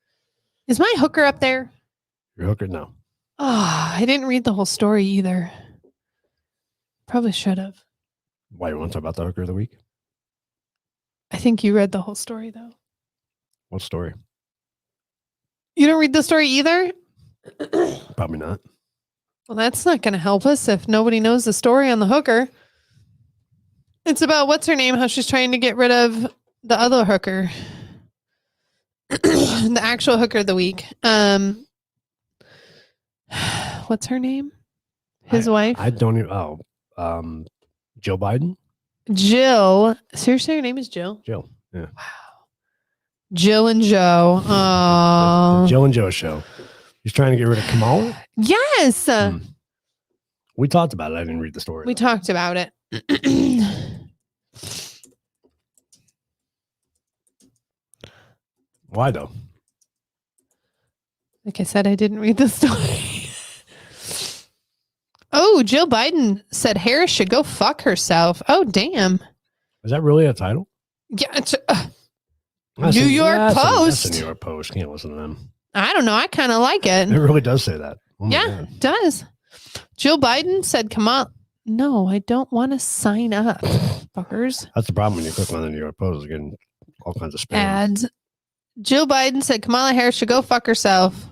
Speaker 3: Is my hooker up there?
Speaker 1: Your hooker? No.
Speaker 3: Oh, I didn't read the whole story either. Probably should have.
Speaker 1: Why, you want to talk about the hooker of the week?
Speaker 3: I think you read the whole story though.
Speaker 1: What story?
Speaker 3: You don't read the story either?
Speaker 1: Probably not.
Speaker 3: Well, that's not going to help us if nobody knows the story on the hooker. It's about what's her name, how she's trying to get rid of the other hooker. The actual hooker of the week. What's her name? His wife?
Speaker 1: I don't even. Joe Biden?
Speaker 3: Jill. Seriously, her name is Jill?
Speaker 1: Jill. Yeah.
Speaker 3: Wow. Jill and Joe.
Speaker 1: The Jill and Joe show. He's trying to get rid of Kamala?
Speaker 3: Yes.
Speaker 1: We talked about it. I didn't read the story.
Speaker 3: We talked about it.
Speaker 1: Why though?
Speaker 3: Like I said, I didn't read the story. Oh, Jill Biden said Harris should go fuck herself. Oh, damn.
Speaker 1: Is that really a title?
Speaker 3: Yeah. It's, New York Post.
Speaker 1: That's a New York Post. Can't listen to them.
Speaker 3: I don't know. I kind of like it.
Speaker 1: It really does say that. Oh
Speaker 3: yeah, it does. Jill Biden said, come on. No, I don't want to sign up, fuckers.
Speaker 1: That's the problem when you click on the New York Post. It's getting all kinds of spam.
Speaker 3: Ads. Jill Biden said Kamala Harris should go fuck herself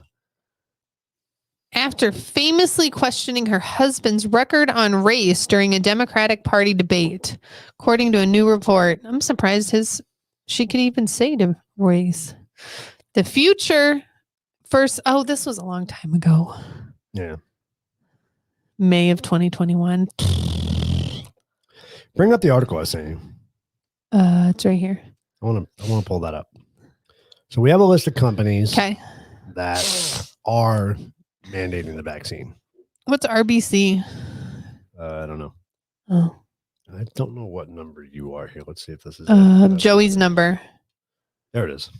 Speaker 3: after famously questioning her husband's record on race during a Democratic Party debate, according to a new report. I'm surprised she could even say to race. The future first. Oh, this was a long time ago.
Speaker 1: Yeah.
Speaker 3: May of 2021.
Speaker 1: Bring up the article I sent you.
Speaker 3: It's right here.
Speaker 1: I want to pull that up. So we have a list of companies
Speaker 3: that
Speaker 1: are mandating the vaccine.
Speaker 3: What's RBC?
Speaker 1: I don't know.
Speaker 3: Oh.
Speaker 1: I don't know what number you are here. Let's see if this is
Speaker 3: Joey's number.
Speaker 1: There it is.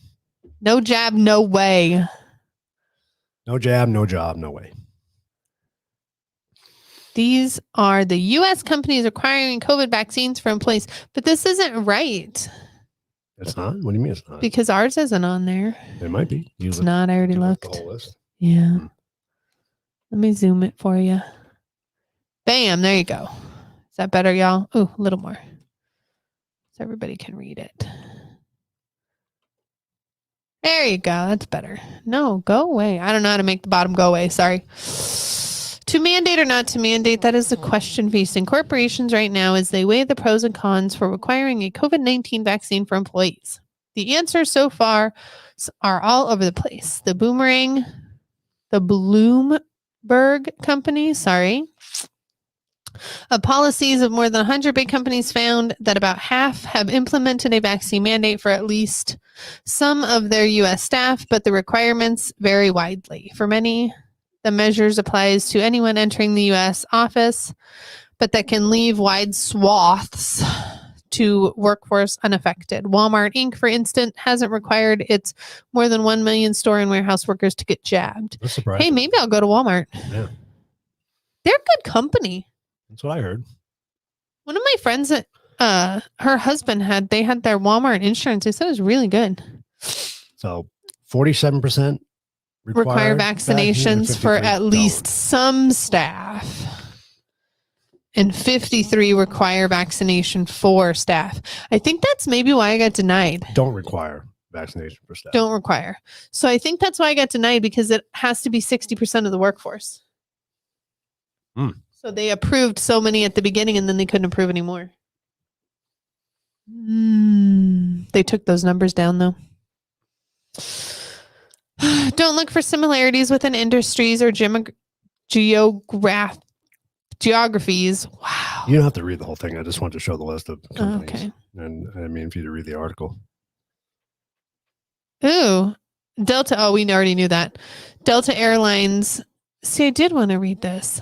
Speaker 3: No jab, no way.
Speaker 1: No jab, no job, no way.
Speaker 3: These are the U.S. companies acquiring COVID vaccines for employees. But this isn't right.
Speaker 1: It's not? What do you mean it's not?
Speaker 3: Because ours isn't on there.
Speaker 1: It might be.
Speaker 3: It's not. I already looked.
Speaker 1: The whole list.
Speaker 3: Yeah. Let me zoom it for you. Bam. There you go. Is that better, y'all? Oh, a little more. So everybody can read it. There you go. That's better. No, go away. I don't know how to make the bottom go away. Sorry. To mandate or not to mandate, that is the question facing corporations right now as they weigh the pros and cons for requiring a COVID-19 vaccine for employees. The answers so far are all over the place. The Bloomberg company, of policies of more than 100 big companies found that about half have implemented a vaccine mandate for at least some of their U.S. staff, but the requirements vary widely. For many, the measures applies to anyone entering the U.S. office, but that can leave wide swaths to workforce unaffected. Walmart Inc., for instance, hasn't required its more than 1 million store and warehouse workers to get jabbed.
Speaker 1: That's surprising.
Speaker 3: Hey, maybe I'll go to Walmart.
Speaker 1: Yeah.
Speaker 3: They're a good company.
Speaker 1: That's what I heard.
Speaker 3: One of my friends, her husband had their Walmart insurance. They said it was really good.
Speaker 1: So 47%
Speaker 3: require vaccinations for at least some staff. And 53 require vaccination for staff. I think that's maybe why I got denied.
Speaker 1: Don't require vaccination for staff.
Speaker 3: Don't require. So I think that's why I got denied, because it has to be 60% of the workforce. So they approved so many at the beginning and then they couldn't approve anymore. They took those numbers down though. Don't look for similarities within industries or geographies. Wow.
Speaker 1: You don't have to read the whole thing. I just want to show the list of companies.
Speaker 3: Okay.
Speaker 1: And I mean, for you to read the article.
Speaker 3: Ooh. Delta. Oh, we already knew that. Delta Airlines. See, I did want to read this.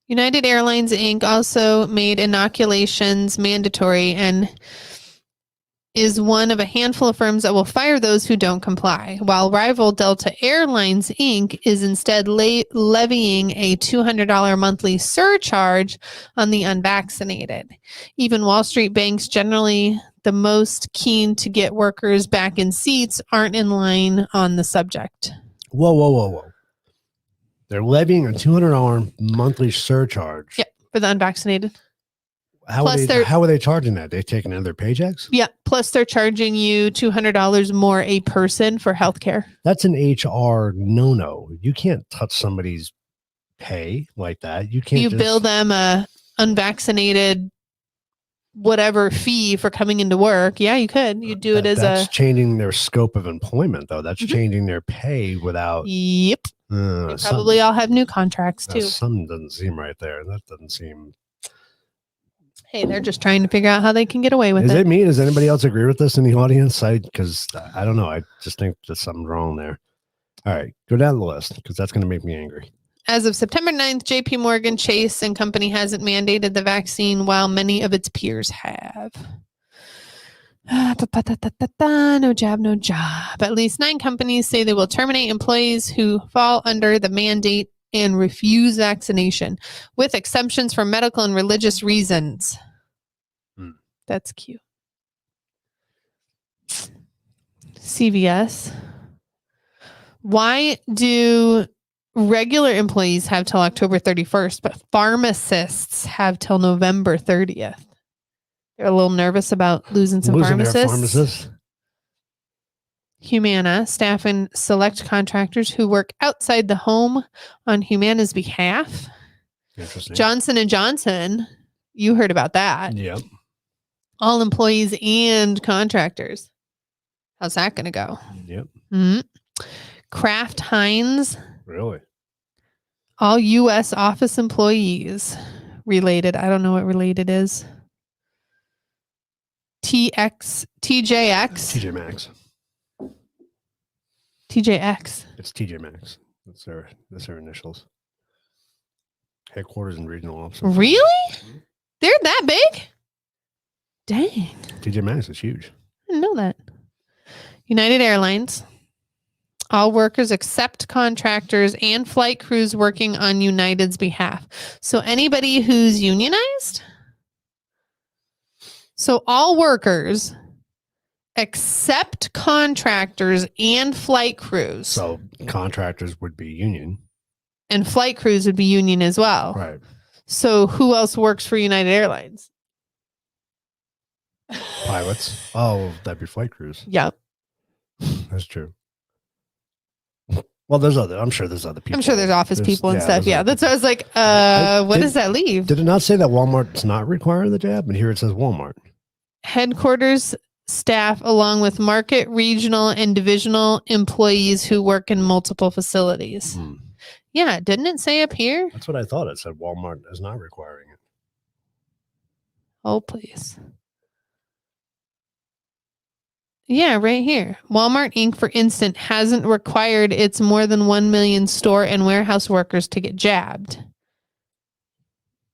Speaker 3: United Airlines Inc. also made inoculations mandatory and is one of a handful of firms that will fire those who don't comply, while rival Delta Airlines Inc. is instead levying a $200 monthly surcharge on the unvaccinated. Even Wall Street banks, generally the most keen to get workers back in seats, aren't in line on the subject.
Speaker 1: Whoa. They're levying a $200 monthly surcharge.
Speaker 3: Yep, for the unvaccinated.
Speaker 1: How are they charging that? They taking out of their paychecks?
Speaker 3: Yeah. Plus they're charging you $200 more a person for healthcare.
Speaker 1: That's an HR no-no. You can't touch somebody's pay like that. You can't.
Speaker 3: You bill them a unvaccinated whatever fee for coming into work. Yeah, you could. You do it as
Speaker 1: that's changing their scope of employment, though. That's changing their pay without.
Speaker 3: Yep. They probably all have new contracts too.
Speaker 1: Something doesn't seem right there. That doesn't seem.
Speaker 3: Hey, they're just trying to figure out how they can get away with it.
Speaker 1: Is it me? Does anybody else agree with this in the audience? Because I don't know. I just think there's something wrong there. All right, go down the list because that's going to make me angry.
Speaker 3: As of September 9th, JP Morgan Chase and Company hasn't mandated the vaccine while many of its peers have. No jab, no job. At least 9 companies say they will terminate employees who fall under the mandate and refuse vaccination, with exemptions for medical and religious reasons. That's cute. CVS. Why do regular employees have till October 31st, but pharmacists have till November 30th? They're a little nervous about losing pharmacists. Humana, staff and select contractors who work outside the home on Humana's behalf.
Speaker 1: Interesting.
Speaker 3: Johnson & Johnson, you heard about that.
Speaker 1: Yep.
Speaker 3: All employees and contractors. How's that going to go?
Speaker 1: Yep.
Speaker 3: Kraft Heinz.
Speaker 1: Really?
Speaker 3: All U.S. office employees. Related. I don't know what related is. TJX.
Speaker 1: TJ Maxx.
Speaker 3: TJX.
Speaker 1: It's TJ Maxx. That's their initials. Headquarters and regional office.
Speaker 3: Really? They're that big? Dang.
Speaker 1: TJ Maxx is huge.
Speaker 3: I didn't know that. United Airlines. All workers except contractors and flight crews working on United's behalf. So anybody who's unionized? So all workers except contractors and flight crews.
Speaker 1: So contractors would be union.
Speaker 3: And flight crews would be union as well.
Speaker 1: Right.
Speaker 3: So who else works for United Airlines?
Speaker 1: Pilots. Oh, that'd be flight crews.
Speaker 3: Yep.
Speaker 1: That's true. Well, I'm sure there's other people.
Speaker 3: I'm sure there's office people and stuff. Yeah. That's why I was like, what does that leave?
Speaker 1: Did it not say that Walmart's not requiring the jab? And here it says Walmart.
Speaker 3: Headquarters staff along with market, regional, and divisional employees who work in multiple facilities. Yeah, didn't it say up here?
Speaker 1: That's what I thought. It said Walmart is not requiring it.
Speaker 3: Oh, please. Yeah, right here. Walmart Inc., for instance, hasn't required its more than 1 million store and warehouse workers to get jabbed.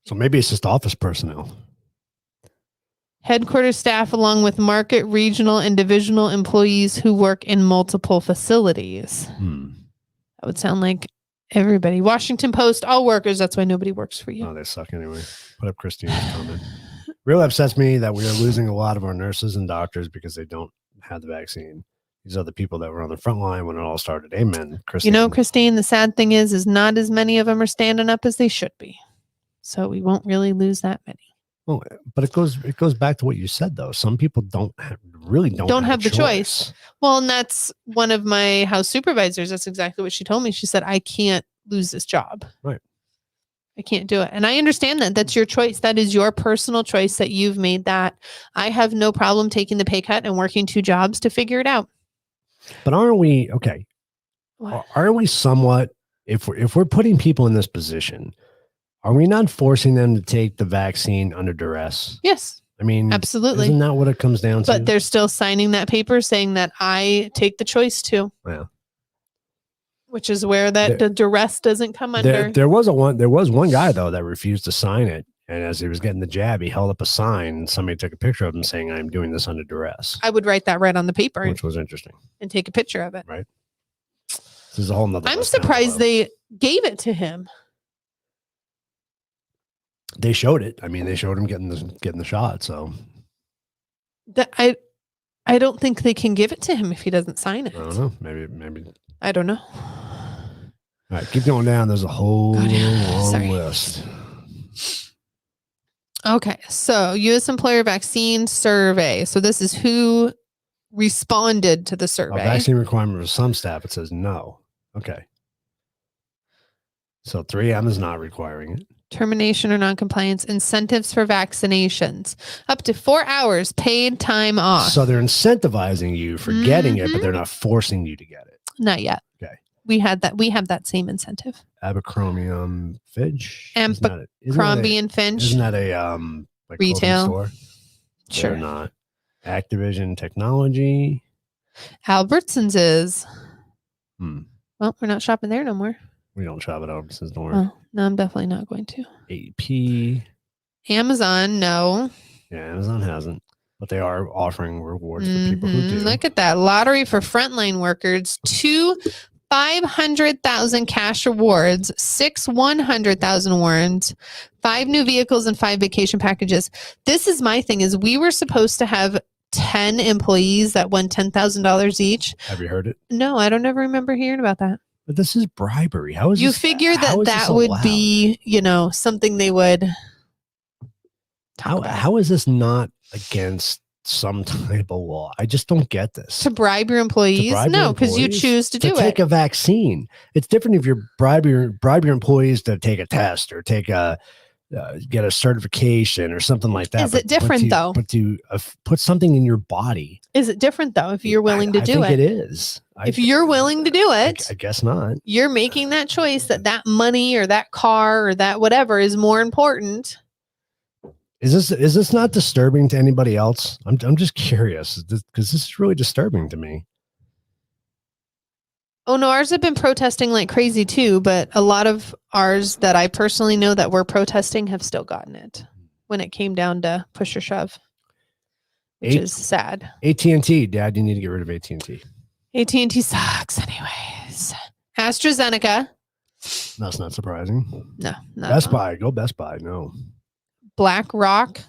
Speaker 1: So maybe it's just office personnel.
Speaker 3: Headquarters staff along with market, regional, and divisional employees who work in multiple facilities. That would sound like everybody. Washington Post, all workers. That's why nobody works for you.
Speaker 1: Oh, they suck anyway. Put up Christina's comment. Really upsets me that we are losing a lot of our nurses and doctors because they don't have the vaccine. These are the people that were on the front line when it all started. Amen, Christine.
Speaker 3: You know, Christine, the sad thing is not as many of them are standing up as they should be. So we won't really lose that many.
Speaker 1: Well, but it goes back to what you said though. Some people don't have the choice.
Speaker 3: Well, and that's one of my house supervisors. That's exactly what she told me. She said, I can't lose this job.
Speaker 1: Right.
Speaker 3: I can't do it. And I understand that. That's your choice. That is your personal choice that you've made that. I have no problem taking the pay cut and working 2 jobs to figure it out.
Speaker 1: But aren't we okay?
Speaker 3: What?
Speaker 1: Aren't we somewhat, if we're putting people in this position, are we not forcing them to take the vaccine under duress?
Speaker 3: Yes.
Speaker 1: I mean,
Speaker 3: absolutely.
Speaker 1: Isn't that what it comes down to?
Speaker 3: But they're still signing that paper saying that I take the choice to.
Speaker 1: Yeah.
Speaker 3: Which is where the duress doesn't come under.
Speaker 1: There was one guy though that refused to sign it, and as he was getting the jab, he held up a sign. And somebody took a picture of him saying, "I'm doing this under duress."
Speaker 3: I would write that right on the paper,
Speaker 1: which was interesting,
Speaker 3: and take a picture of it.
Speaker 1: Right. This is a whole nother.
Speaker 3: I'm surprised they gave it to him.
Speaker 1: They showed it. I mean, they showed him getting the shot. So
Speaker 3: I don't think they can give it to him if he doesn't sign it.
Speaker 1: I don't know. Maybe.
Speaker 3: I don't know.
Speaker 1: All right, keep going down. There's a whole long list.
Speaker 3: Okay, so U.S. employer vaccine survey. So this is who responded to the survey.
Speaker 1: A vaccine requirement for some staff. It says no. Okay. So 3M is not requiring it.
Speaker 3: Termination or noncompliance, incentives for vaccinations, up to 4 hours paid time off.
Speaker 1: So they're incentivizing you for getting it, but they're not forcing you to get it.
Speaker 3: Not yet.
Speaker 1: Okay.
Speaker 3: We have that same incentive.
Speaker 1: Abercrombie Fitch.
Speaker 3: Abercrombie and Finch.
Speaker 1: Isn't that a like
Speaker 3: retail
Speaker 1: store?
Speaker 3: Sure.
Speaker 1: They're not. Activision Technology.
Speaker 3: Albertsons is.
Speaker 1: Well,
Speaker 3: we're not shopping there no more.
Speaker 1: We don't shop at Albertsons, don't worry.
Speaker 3: Oh, no, I'm definitely not going to.
Speaker 1: AP.
Speaker 3: Amazon, no.
Speaker 1: Yeah, Amazon hasn't. But they are offering rewards for people who do.
Speaker 3: Look at that. Lottery for frontline workers. 2 500,000 cash rewards, 6 100,000 awards, 5 new vehicles, and 5 vacation packages. This is my thing, is we were supposed to have 10 employees that won $10,000 each.
Speaker 1: Have you heard it?
Speaker 3: No, I don't ever remember hearing about that.
Speaker 1: But this is bribery. How is
Speaker 3: you
Speaker 1: this,
Speaker 3: figure that would be, something they would talk about.
Speaker 1: How is this not against some type of law? I just don't get this.
Speaker 3: To bribe your employees? No, because you choose to do it.
Speaker 1: Take a vaccine. It's different if you bribe your employees to take a test or take get a certification or something like that.
Speaker 3: Is it different though?
Speaker 1: But to put something in your body.
Speaker 3: Is it different though if you're willing to do it?
Speaker 1: I think it is.
Speaker 3: If you're willing to do it,
Speaker 1: I guess not.
Speaker 3: You're making that choice that money or that car or that whatever is more important.
Speaker 1: Is this not disturbing to anybody else? I'm just curious because this is really disturbing to me.
Speaker 3: Oh no, ours have been protesting like crazy too, but a lot of ours that I personally know that were protesting have still gotten it when it came down to push or shove, which is sad.
Speaker 1: AT&T, Dad, you need to get rid of AT&T.
Speaker 3: AT&T sucks anyways. AstraZeneca.
Speaker 1: That's not surprising.
Speaker 3: No, not
Speaker 1: Best Buy. Go Best Buy. No.
Speaker 3: BlackRock.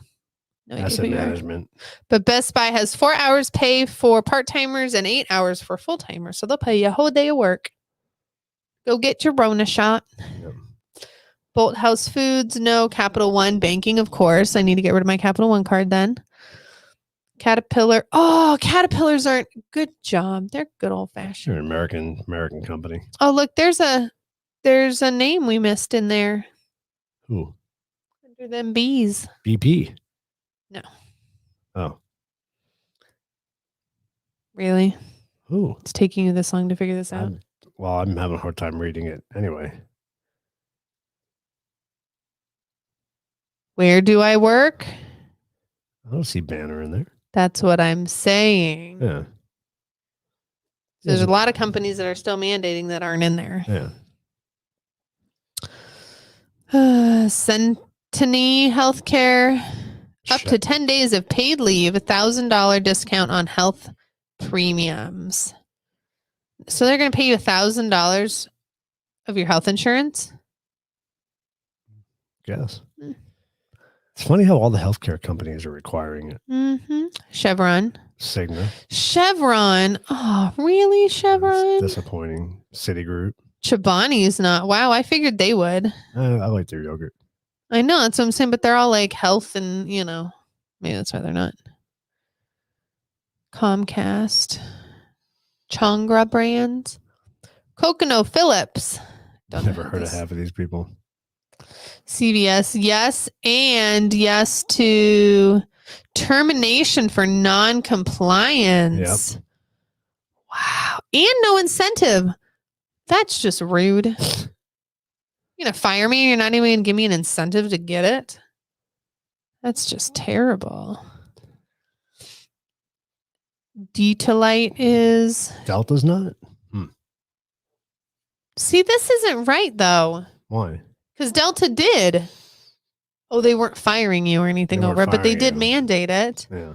Speaker 3: No
Speaker 1: Asset management.
Speaker 3: But Best Buy has 4 hours pay for part-timers and 8 hours for full-timers. So they'll pay you a whole day of work. Go get your Rona shot.
Speaker 1: Yep.
Speaker 3: Bolt House Foods, no. Capital One Banking, of course. I need to get rid of my Capital One card then. Caterpillar. Oh, Caterpillars aren't. Good job. They're good old fashioned.
Speaker 1: They're an American company.
Speaker 3: Oh, look, there's a name we missed in there.
Speaker 1: Who?
Speaker 3: Under them bees.
Speaker 1: BP.
Speaker 3: No.
Speaker 1: Oh.
Speaker 3: Really?
Speaker 1: Who?
Speaker 3: It's taking you this long to figure this out.
Speaker 1: I'm having a hard time reading it anyway.
Speaker 3: Where do I work?
Speaker 1: I don't see Banner in there.
Speaker 3: That's what I'm saying.
Speaker 1: Yeah.
Speaker 3: There's a lot of companies that are still mandating that aren't in there.
Speaker 1: Yeah.
Speaker 3: Centene Healthcare, up to 10 days of paid leave, $1,000 discount on health premiums. So they're going to pay you $1,000 of your health insurance?
Speaker 1: Guess. It's funny how all the healthcare companies are requiring it.
Speaker 3: Mm-hmm. Chevron.
Speaker 1: Cigna.
Speaker 3: Chevron. Oh, really, Chevron?
Speaker 1: It's disappointing. Citigroup.
Speaker 3: Chobani's not. Wow, I figured they would.
Speaker 1: I like their yogurt.
Speaker 3: I know, that's what I'm saying, but they're all like health and, maybe that's why they're not. Comcast. Chongra Brands. Cocono Phillips.
Speaker 1: Never heard of half of these people.
Speaker 3: CVS, yes, and yes to termination for non-compliance.
Speaker 1: Yep.
Speaker 3: Wow. And no incentive. That's just rude. You're going to fire me? You're not even going to give me an incentive to get it? That's just terrible. Detolite is...
Speaker 1: Delta's not?
Speaker 3: See, this isn't right, though.
Speaker 1: Why?
Speaker 3: Because Delta did. Oh, they weren't firing you or anything over it, but they did mandate it.
Speaker 1: Yeah.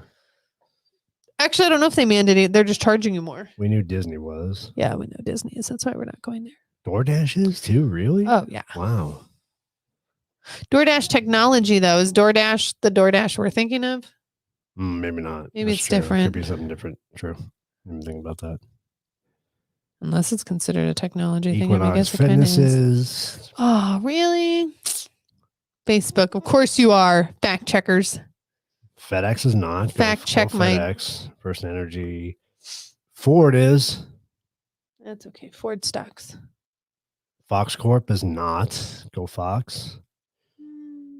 Speaker 3: Actually, I don't know if they mandated it. They're just charging you more.
Speaker 1: We knew Disney was.
Speaker 3: Yeah, we know Disney is. That's why we're not going there.
Speaker 1: DoorDash is too? Really?
Speaker 3: Oh, yeah.
Speaker 1: Wow.
Speaker 3: DoorDash technology, though. Is DoorDash the DoorDash we're thinking of?
Speaker 1: Maybe not.
Speaker 3: Maybe
Speaker 1: That's
Speaker 3: it's
Speaker 1: true.
Speaker 3: different.
Speaker 1: Could be something different. True. I didn't think about that.
Speaker 3: Unless it's considered a technology thing.
Speaker 1: Equinox
Speaker 3: I guess it kind of
Speaker 1: Fitness
Speaker 3: is.
Speaker 1: is.
Speaker 3: Oh, really? Facebook. Of course you are. Fact checkers.
Speaker 1: FedEx is not.
Speaker 3: Fact check my...
Speaker 1: FedEx. First Energy. Ford is.
Speaker 3: That's okay. Ford stocks.
Speaker 1: Fox Corp is not. Go Fox.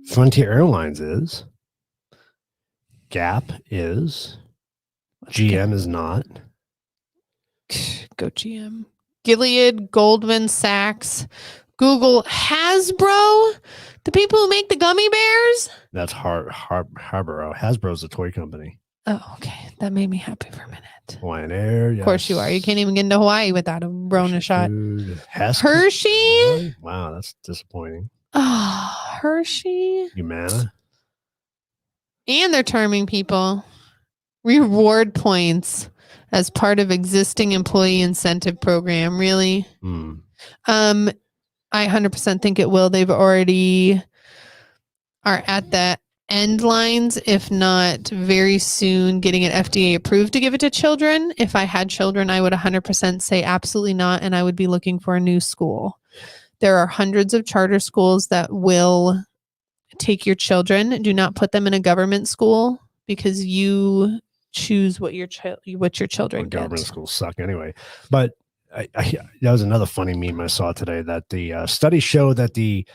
Speaker 1: Frontier Airlines is. Gap is. GM is not.
Speaker 3: Go GM. Gilead, Goldman Sachs, Google, Hasbro, the people who make the gummy bears.
Speaker 1: That's Harborough. Hasbro's a toy company.
Speaker 3: Oh, okay. That made me happy for a minute.
Speaker 1: Hawaiian Air. Yes.
Speaker 3: Of course you are. You can't even get into Hawaii without a Rona shot. Hershey.
Speaker 1: Really? Wow, that's disappointing.
Speaker 3: Oh, Hershey.
Speaker 1: Humana.
Speaker 3: And they're terming people. Reward points as part of existing employee incentive program. Really? I 100% think it will. They've already are at the end lines, if not very soon, getting it FDA approved to give it to children. If I had children, I would 100% say absolutely not, and I would be looking for a new school. There are hundreds of charter schools that will take your children. Do not put them in a government school because you choose what your children get.
Speaker 1: Government schools suck anyway. But that was another funny meme I saw today, that the studies show that the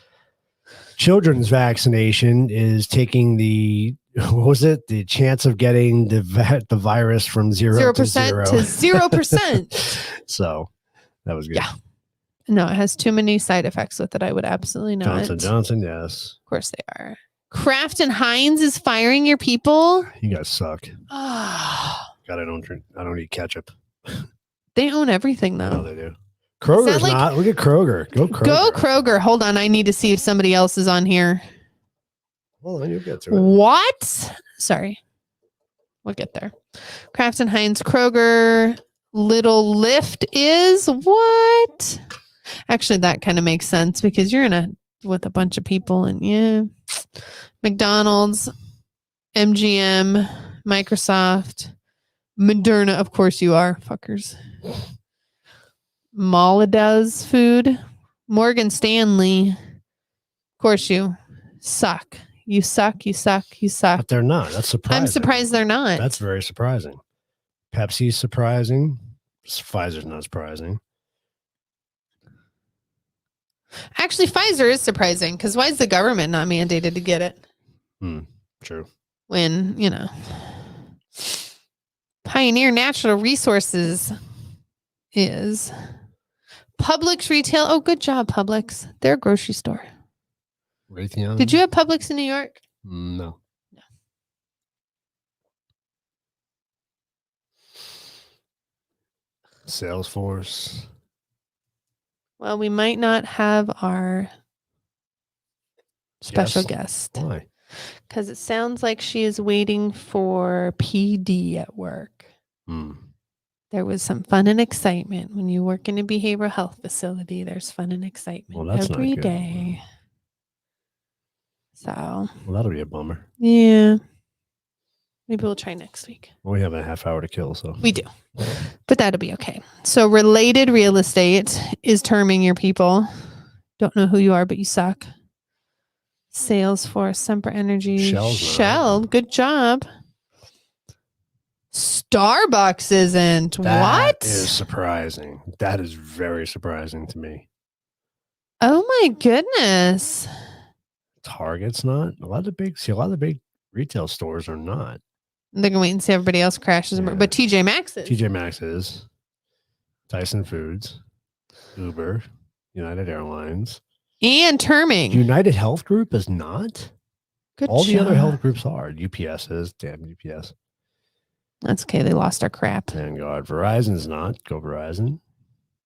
Speaker 1: children's vaccination is taking the chance of getting the virus from 0% to
Speaker 3: 0%.
Speaker 1: So that was good.
Speaker 3: Yeah. No, it has too many side effects with it. I would absolutely not.
Speaker 1: Johnson, yes.
Speaker 3: Of course they are. Kraft and Heinz is firing your people.
Speaker 1: You guys suck.
Speaker 3: Oh.
Speaker 1: God, I don't eat ketchup.
Speaker 3: They own everything, though.
Speaker 1: No, they do. Kroger's not. Look at Kroger. Go Kroger.
Speaker 3: Go Kroger. Hold on. I need to see if somebody else is on here.
Speaker 1: Hold on, you'll get to it.
Speaker 3: What? Sorry. We'll get there. Kraft and Heinz, Kroger. Little Lift is what? Actually, that kind of makes sense because you're with a bunch of people, and yeah. McDonald's, MGM, Microsoft, Moderna. Of course you are, fuckers. Maladas Food, Morgan Stanley, Of course you suck. You suck, you suck, you suck.
Speaker 1: But they're not. That's surprising.
Speaker 3: I'm surprised they're not.
Speaker 1: That's very surprising. Pepsi's surprising. Pfizer's not surprising.
Speaker 3: Actually, Pfizer is surprising because why is the government not mandated to get it?
Speaker 1: True.
Speaker 3: When, Pioneer Natural Resources is Publix retail. Oh, good job, Publix. They're a grocery store.
Speaker 1: Raytheon?
Speaker 3: Did you have Publix in New York?
Speaker 1: No. Salesforce.
Speaker 3: Well, we might not have our special
Speaker 1: Yes.
Speaker 3: guest.
Speaker 1: Why?
Speaker 3: Because it sounds like she is waiting for PD at work. There was some fun and excitement. When you work in a behavioral health facility, there's fun and excitement
Speaker 1: Well, that's
Speaker 3: every
Speaker 1: not good.
Speaker 3: day. So,
Speaker 1: Well, that'll be a bummer.
Speaker 3: yeah. Maybe we'll try next week.
Speaker 1: Well, we have a half hour to kill, so.
Speaker 3: We do. But that'll be okay. So Related Real Estate is terming your people. Don't know who you are, but you suck. Salesforce, Semper Energy,
Speaker 1: Shell's not.
Speaker 3: Shell. Good job. Starbucks isn't.
Speaker 1: That
Speaker 3: What?
Speaker 1: is surprising. That is very surprising to me.
Speaker 3: Oh my goodness.
Speaker 1: Target's not. A lot of the big retail stores are not.
Speaker 3: They're gonna wait and see everybody else crashes.
Speaker 1: Yeah.
Speaker 3: But TJ Maxx is.
Speaker 1: TJ Maxx is. Tyson Foods. Uber. United Airlines.
Speaker 3: And terming.
Speaker 1: United Health Group is not.
Speaker 3: Good
Speaker 1: All
Speaker 3: job.
Speaker 1: the other health groups are. UPS is. Damn UPS.
Speaker 3: That's okay. They lost our crap.
Speaker 1: Vanguard. Verizon's not. Go Verizon.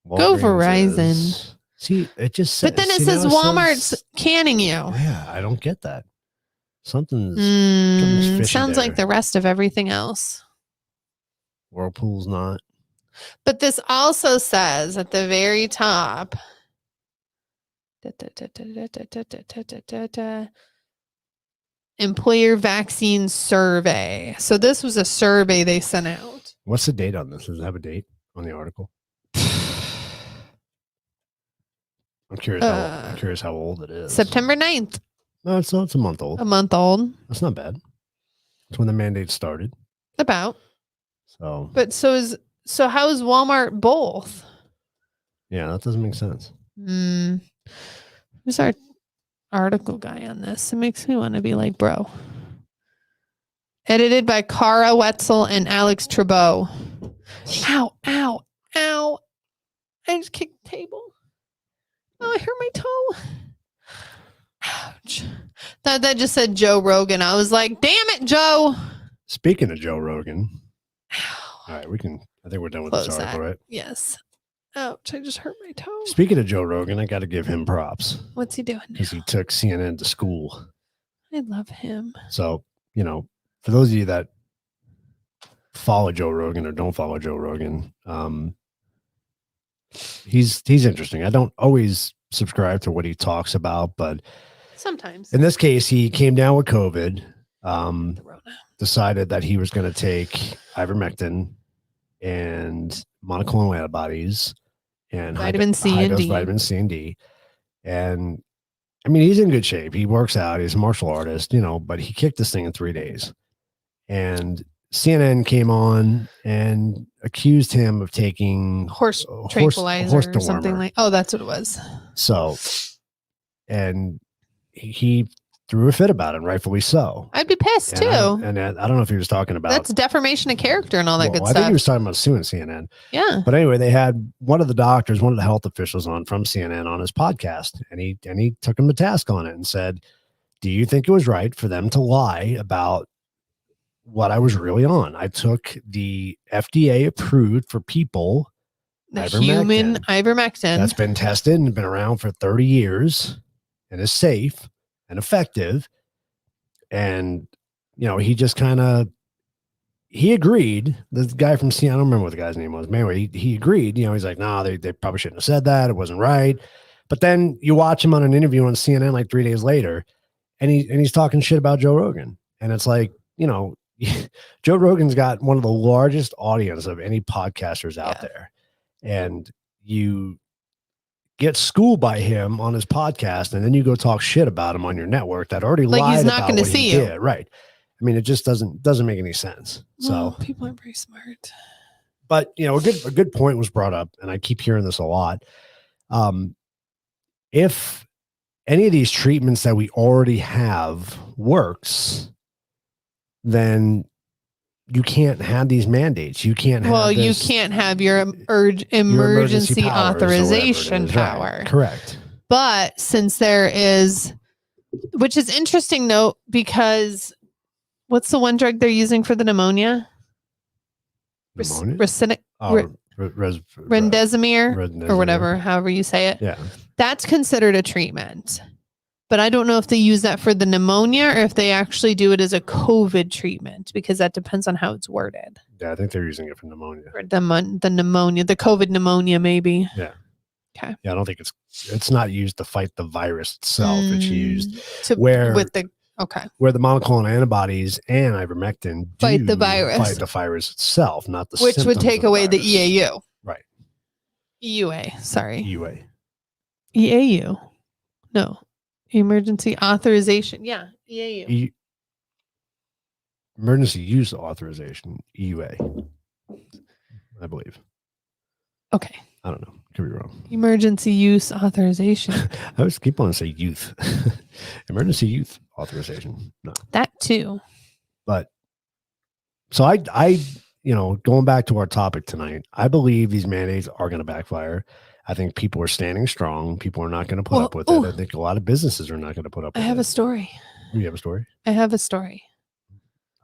Speaker 3: Go
Speaker 1: Walgreens
Speaker 3: Verizon.
Speaker 1: is. See, it just
Speaker 3: But then it says Walmart's canning you.
Speaker 1: Yeah, I don't get that. Something's fishy
Speaker 3: Sounds
Speaker 1: there.
Speaker 3: like the rest of everything else.
Speaker 1: Whirlpool's not.
Speaker 3: But this also says at the very top, employer vaccine survey. So this was a survey they sent out.
Speaker 1: What's the date on this? Does it have a date on the article? I'm curious how old it is.
Speaker 3: September 9th,
Speaker 1: No, it's a month old.
Speaker 3: a month old.
Speaker 1: That's not bad. That's when the mandate started.
Speaker 3: About.
Speaker 1: So
Speaker 3: But so how is Walmart both?
Speaker 1: yeah, that doesn't make sense.
Speaker 3: Who's our article guy on this? It makes me want to be like, bro. Edited by Cara Wetzel and Alex Trabeau. Ow, ow, ow. I just kicked the table. Oh, I hurt my toe. Ouch. That just said Joe Rogan. I was like, damn it, Joe.
Speaker 1: Speaking of Joe Rogan,
Speaker 3: Ow.
Speaker 1: all right, I think we're done with
Speaker 3: Close
Speaker 1: this article,
Speaker 3: that.
Speaker 1: right?
Speaker 3: Yes. Ouch, I just hurt my toe.
Speaker 1: Speaking of Joe Rogan, I got to give him props
Speaker 3: What's he doing now?
Speaker 1: because he took CNN to school.
Speaker 3: I love him.
Speaker 1: So, for those of you that follow Joe Rogan or don't follow Joe Rogan, he's interesting. I don't always subscribe to what he talks about, but
Speaker 3: Sometimes.
Speaker 1: in this case, he came down with COVID,
Speaker 3: The Rona.
Speaker 1: decided that he was going to take ivermectin and monoclonal antibodies and
Speaker 3: Vitamin C and
Speaker 1: high-dose
Speaker 3: D.
Speaker 1: vitamin C and D. And I mean, he's in good shape. He works out. He's a martial artist, but he kicked this thing in 3 days. And CNN came on and accused him of taking
Speaker 3: Horse tranquilizer
Speaker 1: horse
Speaker 3: or something
Speaker 1: dewormer.
Speaker 3: like. Oh, that's what it was.
Speaker 1: So, and he threw a fit about it, rightfully so.
Speaker 3: I'd be pissed
Speaker 1: And
Speaker 3: too.
Speaker 1: I don't know if he was talking about
Speaker 3: That's defamation of character and all that good
Speaker 1: I think he
Speaker 3: stuff.
Speaker 1: was talking about suing CNN.
Speaker 3: Yeah.
Speaker 1: But anyway, they had one of the doctors, one of the health officials from CNN on his podcast, and he took him to task on it and said, "Do you think it was right for them to lie about what I was really on? I took the FDA approved for people
Speaker 3: The
Speaker 1: ivermectin.
Speaker 3: human ivermectin.
Speaker 1: That's been tested and been around for 30 years and is safe and effective." And, he just he agreed. The guy from CNN, I don't remember what the guy's name was. Anyway, he agreed. He's like, no, they probably shouldn't have said that. It wasn't right. But then you watch him on an interview on CNN like 3 days later, and he's talking shit about Joe Rogan. And it's like, Joe Rogan's got one of the largest audience of any podcasters out there. And you get schooled by him on his podcast, and then you go talk shit about him on your network that already
Speaker 3: Like
Speaker 1: lied
Speaker 3: he's not
Speaker 1: about
Speaker 3: gonna
Speaker 1: what
Speaker 3: see
Speaker 1: he
Speaker 3: you.
Speaker 1: did. Right. I mean, it just doesn't make any sense.
Speaker 3: Well,
Speaker 1: So
Speaker 3: people are very smart.
Speaker 1: but you know, a good point was brought up, and I keep hearing this a lot. If any of these treatments that we already have works, then you can't have these mandates. You can't have
Speaker 3: You can't have your emergency
Speaker 1: powers or whatever it
Speaker 3: authorization
Speaker 1: is.
Speaker 3: power.
Speaker 1: Right. Correct.
Speaker 3: But since there is, which is interesting, though, because what's the one drug they're using for the pneumonia?
Speaker 1: Pneumonia?
Speaker 3: Remdesivir or whatever, however you say it.
Speaker 1: Yeah.
Speaker 3: That's considered a treatment. But I don't know if they use that for the pneumonia or if they actually do it as a COVID treatment, because that depends on how it's worded.
Speaker 1: Yeah, I think they're using it for pneumonia.
Speaker 3: For the pneumonia, the COVID pneumonia, maybe.
Speaker 1: Yeah.
Speaker 3: Okay.
Speaker 1: Yeah, I don't think it's not used to fight the virus itself. It's used
Speaker 3: where the
Speaker 1: monoclonal antibodies and ivermectin
Speaker 3: fight the
Speaker 1: virus itself, not the
Speaker 3: which would
Speaker 1: symptoms
Speaker 3: take
Speaker 1: of the
Speaker 3: away the
Speaker 1: virus.
Speaker 3: EAU.
Speaker 1: Right.
Speaker 3: EUA. Sorry.
Speaker 1: EUA.
Speaker 3: EAU. No. Emergency authorization. Yeah. EAU.
Speaker 1: Emergency use authorization. EUA. I believe.
Speaker 3: Okay.
Speaker 1: I don't know. Could be wrong.
Speaker 3: Emergency use authorization.
Speaker 1: I always keep on saying youth. Emergency youth authorization. No.
Speaker 3: That too.
Speaker 1: But so I going back to our topic tonight, I believe these mandates are going to backfire. I think people are standing strong. People are not going to put up with it. I think a lot of businesses are not going to put up with it.
Speaker 3: I have a story.
Speaker 1: You have a story?
Speaker 3: I have a story.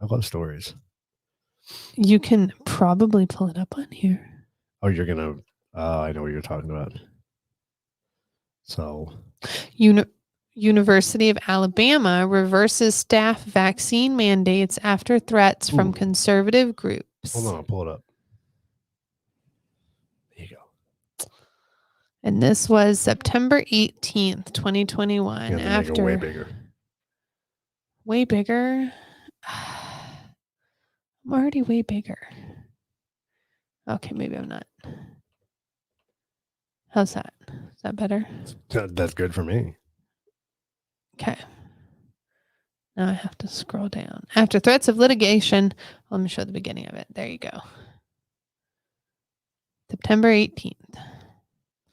Speaker 1: I love stories.
Speaker 3: You can probably pull it up on here.
Speaker 1: Oh, you're going to, I know what you're talking about. So.
Speaker 3: University of Alabama reverses staff vaccine mandates after threats from conservative groups.
Speaker 1: Hold on, I'll pull it up. There you go.
Speaker 3: And this was September 18th, 2021. After
Speaker 1: make it way bigger.
Speaker 3: Way bigger. I'm already way bigger. Okay, maybe I'm not. How's that? Is that better?
Speaker 1: That's good for me.
Speaker 3: Okay. Now I have to scroll down. After threats of litigation, let me show the beginning of it. There you go. September 18th.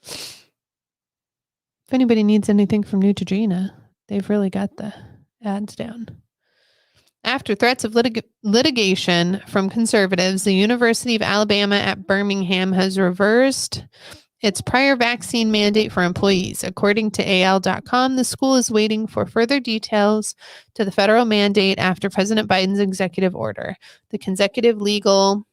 Speaker 3: If anybody needs anything from Neutrogena, they've really got the ads down. After threats of litigation from conservatives, the University of Alabama at Birmingham has reversed its prior vaccine mandate for employees. According to AL.com, the school is waiting for further details to the federal mandate after President Biden's executive order. The consecutive legal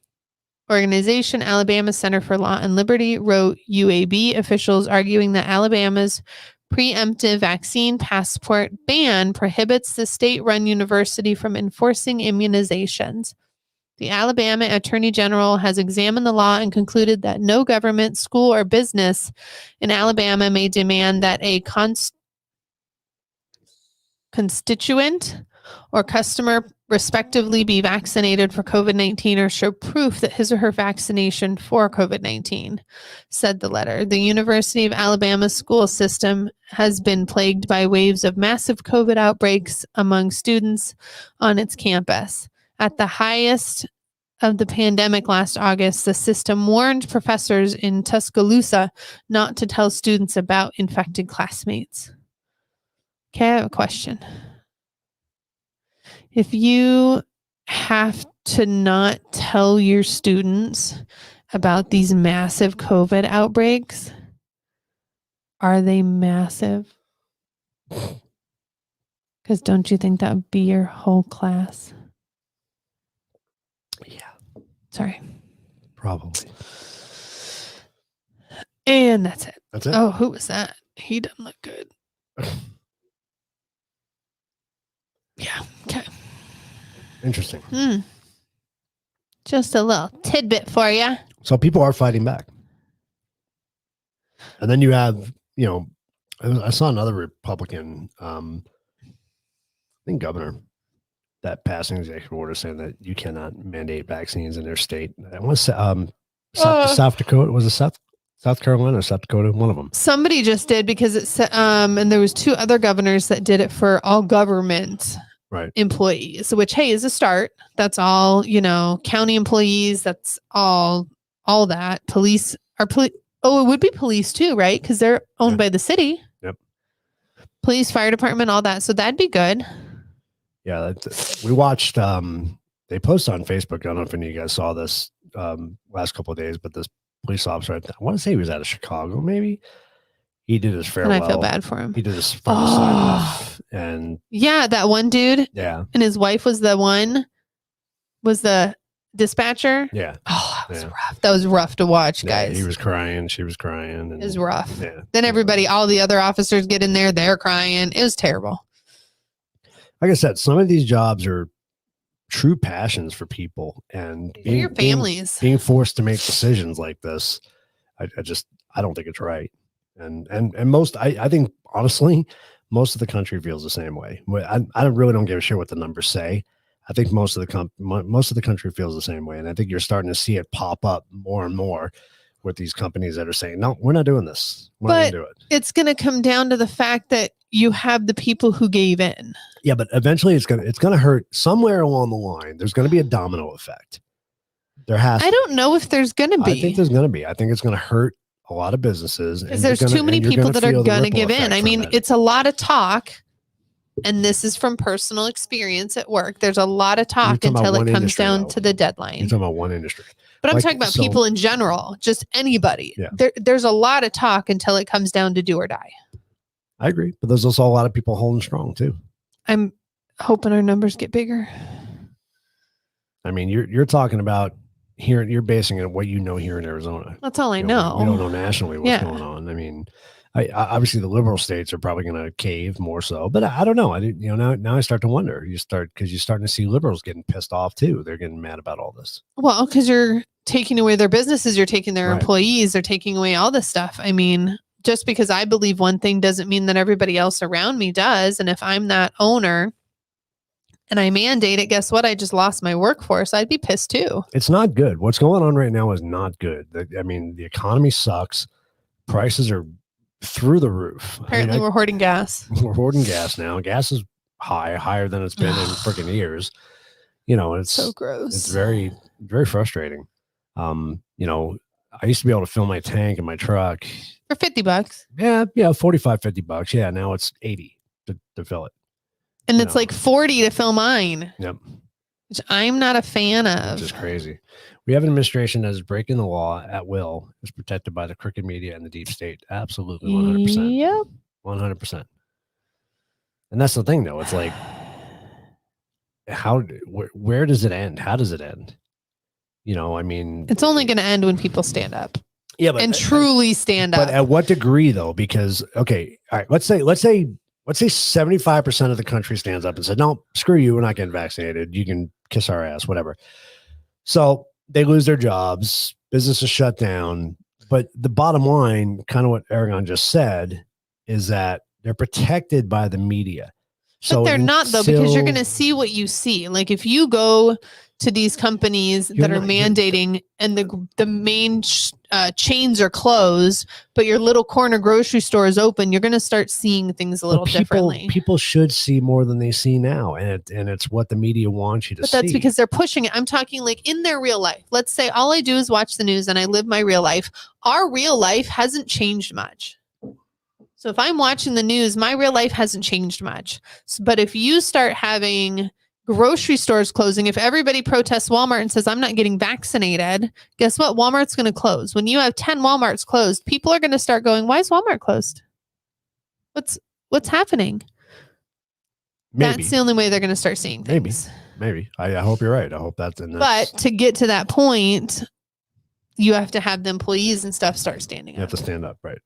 Speaker 3: organization, Alabama Center for Law and Liberty, wrote UAB officials arguing that Alabama's preemptive vaccine passport ban prohibits the state-run university from enforcing immunizations. The Alabama Attorney General has examined the law and concluded that no government, school, or business in Alabama may demand that a constituent or customer respectively be vaccinated for COVID-19 or show proof that his or her vaccination for COVID-19, said the letter. The University of Alabama school system has been plagued by waves of massive COVID outbreaks among students on its campus. At the highest of the pandemic last August, the system warned professors in Tuscaloosa not to tell students about infected classmates. Okay, I have a question. If you have to not tell your students about these massive COVID outbreaks, are they massive? Because don't you think that would be your whole class?
Speaker 1: Yeah.
Speaker 3: Sorry.
Speaker 1: Probably.
Speaker 3: And that's it.
Speaker 1: That's it?
Speaker 3: Oh, who was that? He doesn't look good. Yeah. Okay.
Speaker 1: Interesting.
Speaker 3: Just a little tidbit for you.
Speaker 1: So people are fighting back. And then you have, I saw another Republican, I think governor, that passed an executive order saying that you cannot mandate vaccines in their state. I want to say, South Dakota. Was it South South Carolina, South Dakota, one of them.
Speaker 3: Somebody just did because it's and there was 2 other governors that did it for all government employees, which hey is a start. That's all, county employees. That's all that police are. Oh, it would be police too, right? Because they're owned by the city.
Speaker 1: Yep.
Speaker 3: Police, fire department, all that. So that'd be good.
Speaker 1: Yeah, we watched. They posted on Facebook. I don't know if any of you guys saw this last couple of days, but this police officer, I want to say he was out of Chicago, maybe. He did his farewell.
Speaker 3: And I feel bad for him.
Speaker 1: He did his final sign off. And
Speaker 3: yeah, that one dude.
Speaker 1: Yeah.
Speaker 3: And his wife was the dispatcher.
Speaker 1: Yeah.
Speaker 3: Oh, that was rough. That was rough to watch, guys.
Speaker 1: He was crying. She was crying. And,
Speaker 3: it was rough.
Speaker 1: Yeah.
Speaker 3: Then everybody, all the other officers get in there. They're crying. It was terrible.
Speaker 1: Like I said, some of these jobs are true passions for people, and
Speaker 3: your families
Speaker 1: being forced to make decisions like this. I don't think it's right. And most, I think honestly, most of the country feels the same way. I really don't give a shit what the numbers say. I think most of the country feels the same way. And I think you're starting to see it pop up more and more with these companies that are saying, no, we're not doing this. We're not going to do it.
Speaker 3: It's going to come down to the fact that you have the people who gave in.
Speaker 1: Yeah, but eventually it's going to hurt somewhere along the line. There's going to be a domino effect. There has.
Speaker 3: I don't know if there's going to be.
Speaker 1: I think there's going to be. I think it's going to hurt a lot of businesses.
Speaker 3: Because there's too many people that are going to give in. I mean, it's a lot of talk. And this is from personal experience at work. There's a lot of talk until it comes down to the deadline.
Speaker 1: You're talking about one industry.
Speaker 3: But I'm talking about people in general, just anybody.
Speaker 1: Yeah.
Speaker 3: There's a lot of talk until it comes down to do or die.
Speaker 1: I agree. But there's also a lot of people holding strong too.
Speaker 3: I'm hoping our numbers get bigger.
Speaker 1: I mean, you're talking about here, you're basing it on what you know here in Arizona.
Speaker 3: That's all I know.
Speaker 1: We don't know nationally what's going on. I mean, obviously the liberal states are probably going to cave more so, but I don't know. Now I start to wonder. Because you're starting to see liberals getting pissed off too. They're getting mad about all this.
Speaker 3: Well, because you're taking away their businesses, you're taking their employees, they're taking away all this stuff. I mean, just because I believe one thing doesn't mean that everybody else around me does. And if I'm that owner and I mandate it, guess what? I just lost my workforce. I'd be pissed too.
Speaker 1: It's not good. What's going on right now is not good. I mean, the economy sucks. Prices are through the roof.
Speaker 3: Apparently we're hoarding gas.
Speaker 1: We're hoarding gas now. Gas is higher than it's been in freaking years. It's
Speaker 3: so gross.
Speaker 1: It's very, very frustrating. I used to be able to fill my tank in my truck
Speaker 3: for $50.
Speaker 1: Yeah, $45-$50. Yeah, now it's $80 to fill it.
Speaker 3: And it's like $40 to fill mine.
Speaker 1: Yep.
Speaker 3: Which I'm not a fan of.
Speaker 1: Which is crazy. We have an administration that is breaking the law at will, is protected by the crooked media and the deep state. Absolutely, 100%.
Speaker 3: Yep.
Speaker 1: 100%. And that's the thing, though. It's like, where does it end? How does it end? I mean,
Speaker 3: it's only going to end when people stand up.
Speaker 1: Yeah, but
Speaker 3: truly stand up.
Speaker 1: But at what degree, though? Because okay, all right, let's say 75% of the country stands up and said, "No, screw you. We're not getting vaccinated. You can kiss our ass, whatever." So they lose their jobs, businesses shut down. But the bottom line, kind of what Aragon just said, is that they're protected by the media.
Speaker 3: But they're not, though, because you're going to see what you see. Like if you go to these companies that are mandating and the main chains are closed, but your little corner grocery store is open, you're going to start seeing things a little differently.
Speaker 1: People should see more than they see now. And it's what the media wants you to see.
Speaker 3: But that's because they're pushing it. I'm talking like in their real life. Let's say all I do is watch the news and I live my real life. Our real life hasn't changed much. So if I'm watching the news, my real life hasn't changed much. But if you start having grocery stores closing, if everybody protests Walmart and says, I'm not getting vaccinated, guess what? Walmart's going to close. When you have 10 Walmarts closed, people are going to start going, why is Walmart closed? What's happening?
Speaker 1: Maybe.
Speaker 3: That's the only way they're going to start seeing things.
Speaker 1: Maybe. I hope you're right. I hope that's in.
Speaker 3: But to get to that point, you have to have the employees and stuff start standing up.
Speaker 1: You have to stand up, right?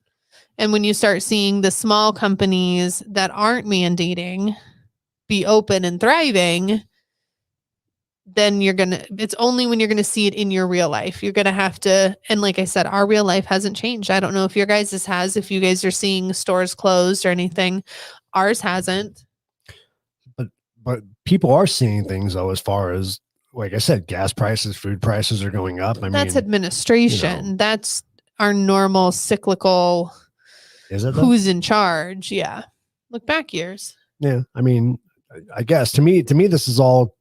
Speaker 3: And when you start seeing the small companies that aren't mandating be open and thriving, then it's only when you're going to see it in your real life. You're going to have to, and like I said, our real life hasn't changed. I don't know if your guys' has, if you guys are seeing stores closed or anything. Ours hasn't.
Speaker 1: But people are seeing things though, as far as, like I said, gas prices, food prices are going up.
Speaker 3: That's administration. That's our normal cyclical
Speaker 1: Is it?
Speaker 3: Who's in charge? Yeah. Look back years.
Speaker 1: Yeah. I mean, I guess to me, this is all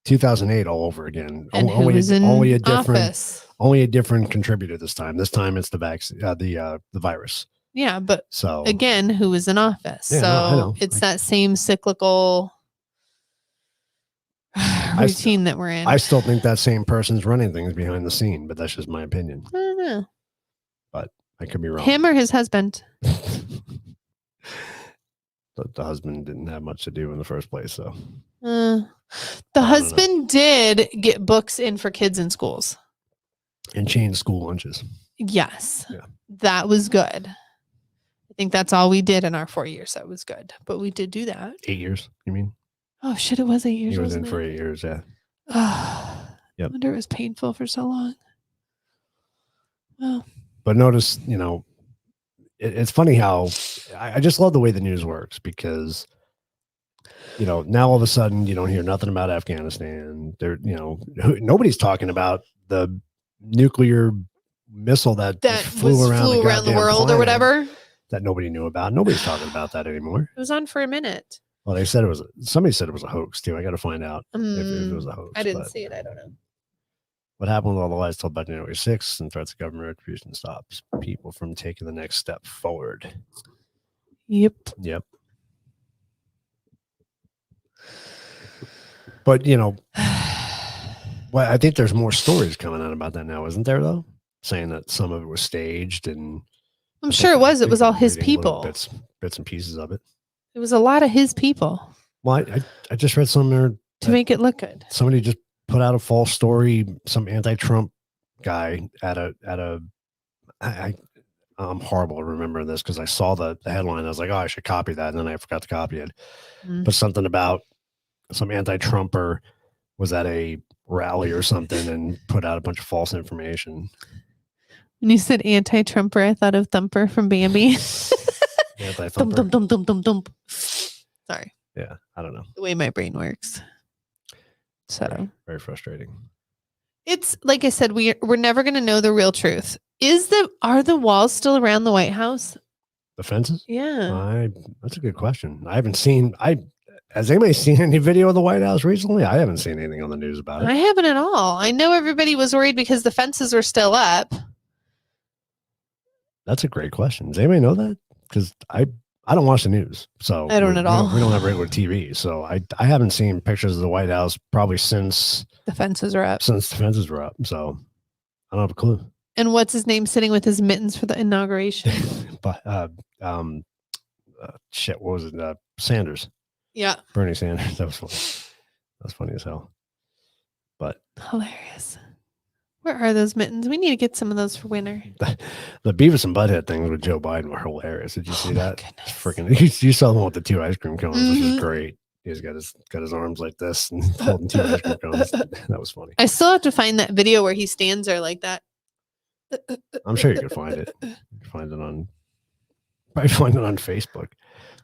Speaker 1: 2008 all over again.
Speaker 3: And
Speaker 1: only a different
Speaker 3: office.
Speaker 1: only a different contributor this time. This time it's the vaccine, the virus.
Speaker 3: Yeah, but
Speaker 1: so
Speaker 3: again, who was in office?
Speaker 1: Yeah,
Speaker 3: so
Speaker 1: no, I know.
Speaker 3: It's that same cyclical routine that we're in.
Speaker 1: I still think that same person's running things behind the scene, but that's just my opinion.
Speaker 3: I don't know.
Speaker 1: But I could be wrong.
Speaker 3: Him or his husband?
Speaker 1: The husband didn't have much to do in the first place, so.
Speaker 3: The husband did get books in for kids in schools.
Speaker 1: And change school lunches.
Speaker 3: Yes.
Speaker 1: Yeah.
Speaker 3: That was good. I think that's all we did in our 4 years. That was good. But we did do that.
Speaker 1: 8 years, you mean?
Speaker 3: Oh, shit. It was 8 years.
Speaker 1: He was in
Speaker 3: wasn't
Speaker 1: for
Speaker 3: it?
Speaker 1: 8 years, yeah.
Speaker 3: I wonder it was painful for so long. Well,
Speaker 1: but notice, it's funny how I just love the way the news works because, now all of a sudden you don't hear nothing about Afghanistan. Nobody's talking about the nuclear missile that flew around the
Speaker 3: world or whatever
Speaker 1: that nobody knew about. Nobody's talking about that anymore.
Speaker 3: It was on for a minute.
Speaker 1: Well, somebody said it was a hoax too. I got to find out if it was a hoax.
Speaker 3: I didn't see it. I don't know.
Speaker 1: What happened with all the lies told by January 6th and threats of government retribution stops people from taking the next step forward.
Speaker 3: Yep.
Speaker 1: But, well, I think there's more stories coming out about that now, isn't there, though? Saying that some of it was staged and
Speaker 3: I'm sure it was. It was all his people.
Speaker 1: Bits and pieces of it.
Speaker 3: It was a lot of his people.
Speaker 1: Well, I just read somewhere
Speaker 3: to make it look good.
Speaker 1: Somebody just put out a false story. Some anti-Trump guy I'm horrible at remembering this because I saw the headline. I was like, oh, I should copy that. And then I forgot to copy it. But something about some anti-Trumper was at a rally or something and put out a bunch of false information.
Speaker 3: When you said anti-Trumper, I thought of Thumper from Bambi.
Speaker 1: Anti-Thumper.
Speaker 3: Thump, thump, thump, thump, thump. Sorry.
Speaker 1: Yeah, I don't know.
Speaker 3: The way my brain works. So
Speaker 1: very, very frustrating.
Speaker 3: It's like I said, we're never going to know the real truth. Are the walls still around the White House?
Speaker 1: The fences?
Speaker 3: Yeah.
Speaker 1: That's a good question. I haven't seen. Has anybody seen any video of the White House recently? I haven't seen anything on the news about it.
Speaker 3: I haven't at all. I know everybody was worried because the fences were still up.
Speaker 1: That's a great question. Does anybody know that? Because I don't watch the news, so
Speaker 3: I don't at all.
Speaker 1: We don't have regular TV, so I haven't seen pictures of the White House probably since
Speaker 3: the fences are up.
Speaker 1: Since the fences were up, so I don't have a clue.
Speaker 3: And what's his name sitting with his mittens for the inauguration?
Speaker 1: But shit, what was it? Sanders.
Speaker 3: Yeah,
Speaker 1: Bernie Sanders. That was funny. That was funny as hell. But
Speaker 3: hilarious. Where are those mittens? We need to get some of those for winter.
Speaker 1: The Beavis and Butthead things with Joe Biden were hilarious. Did you see that? Freaking! You saw the one with the 2 ice cream cones, which is great. He's got his arms like this and holding 2 ice cream cones. That was funny.
Speaker 3: I still have to find that video where he stands there like that.
Speaker 1: I'm sure you can find it. You can find it on Facebook.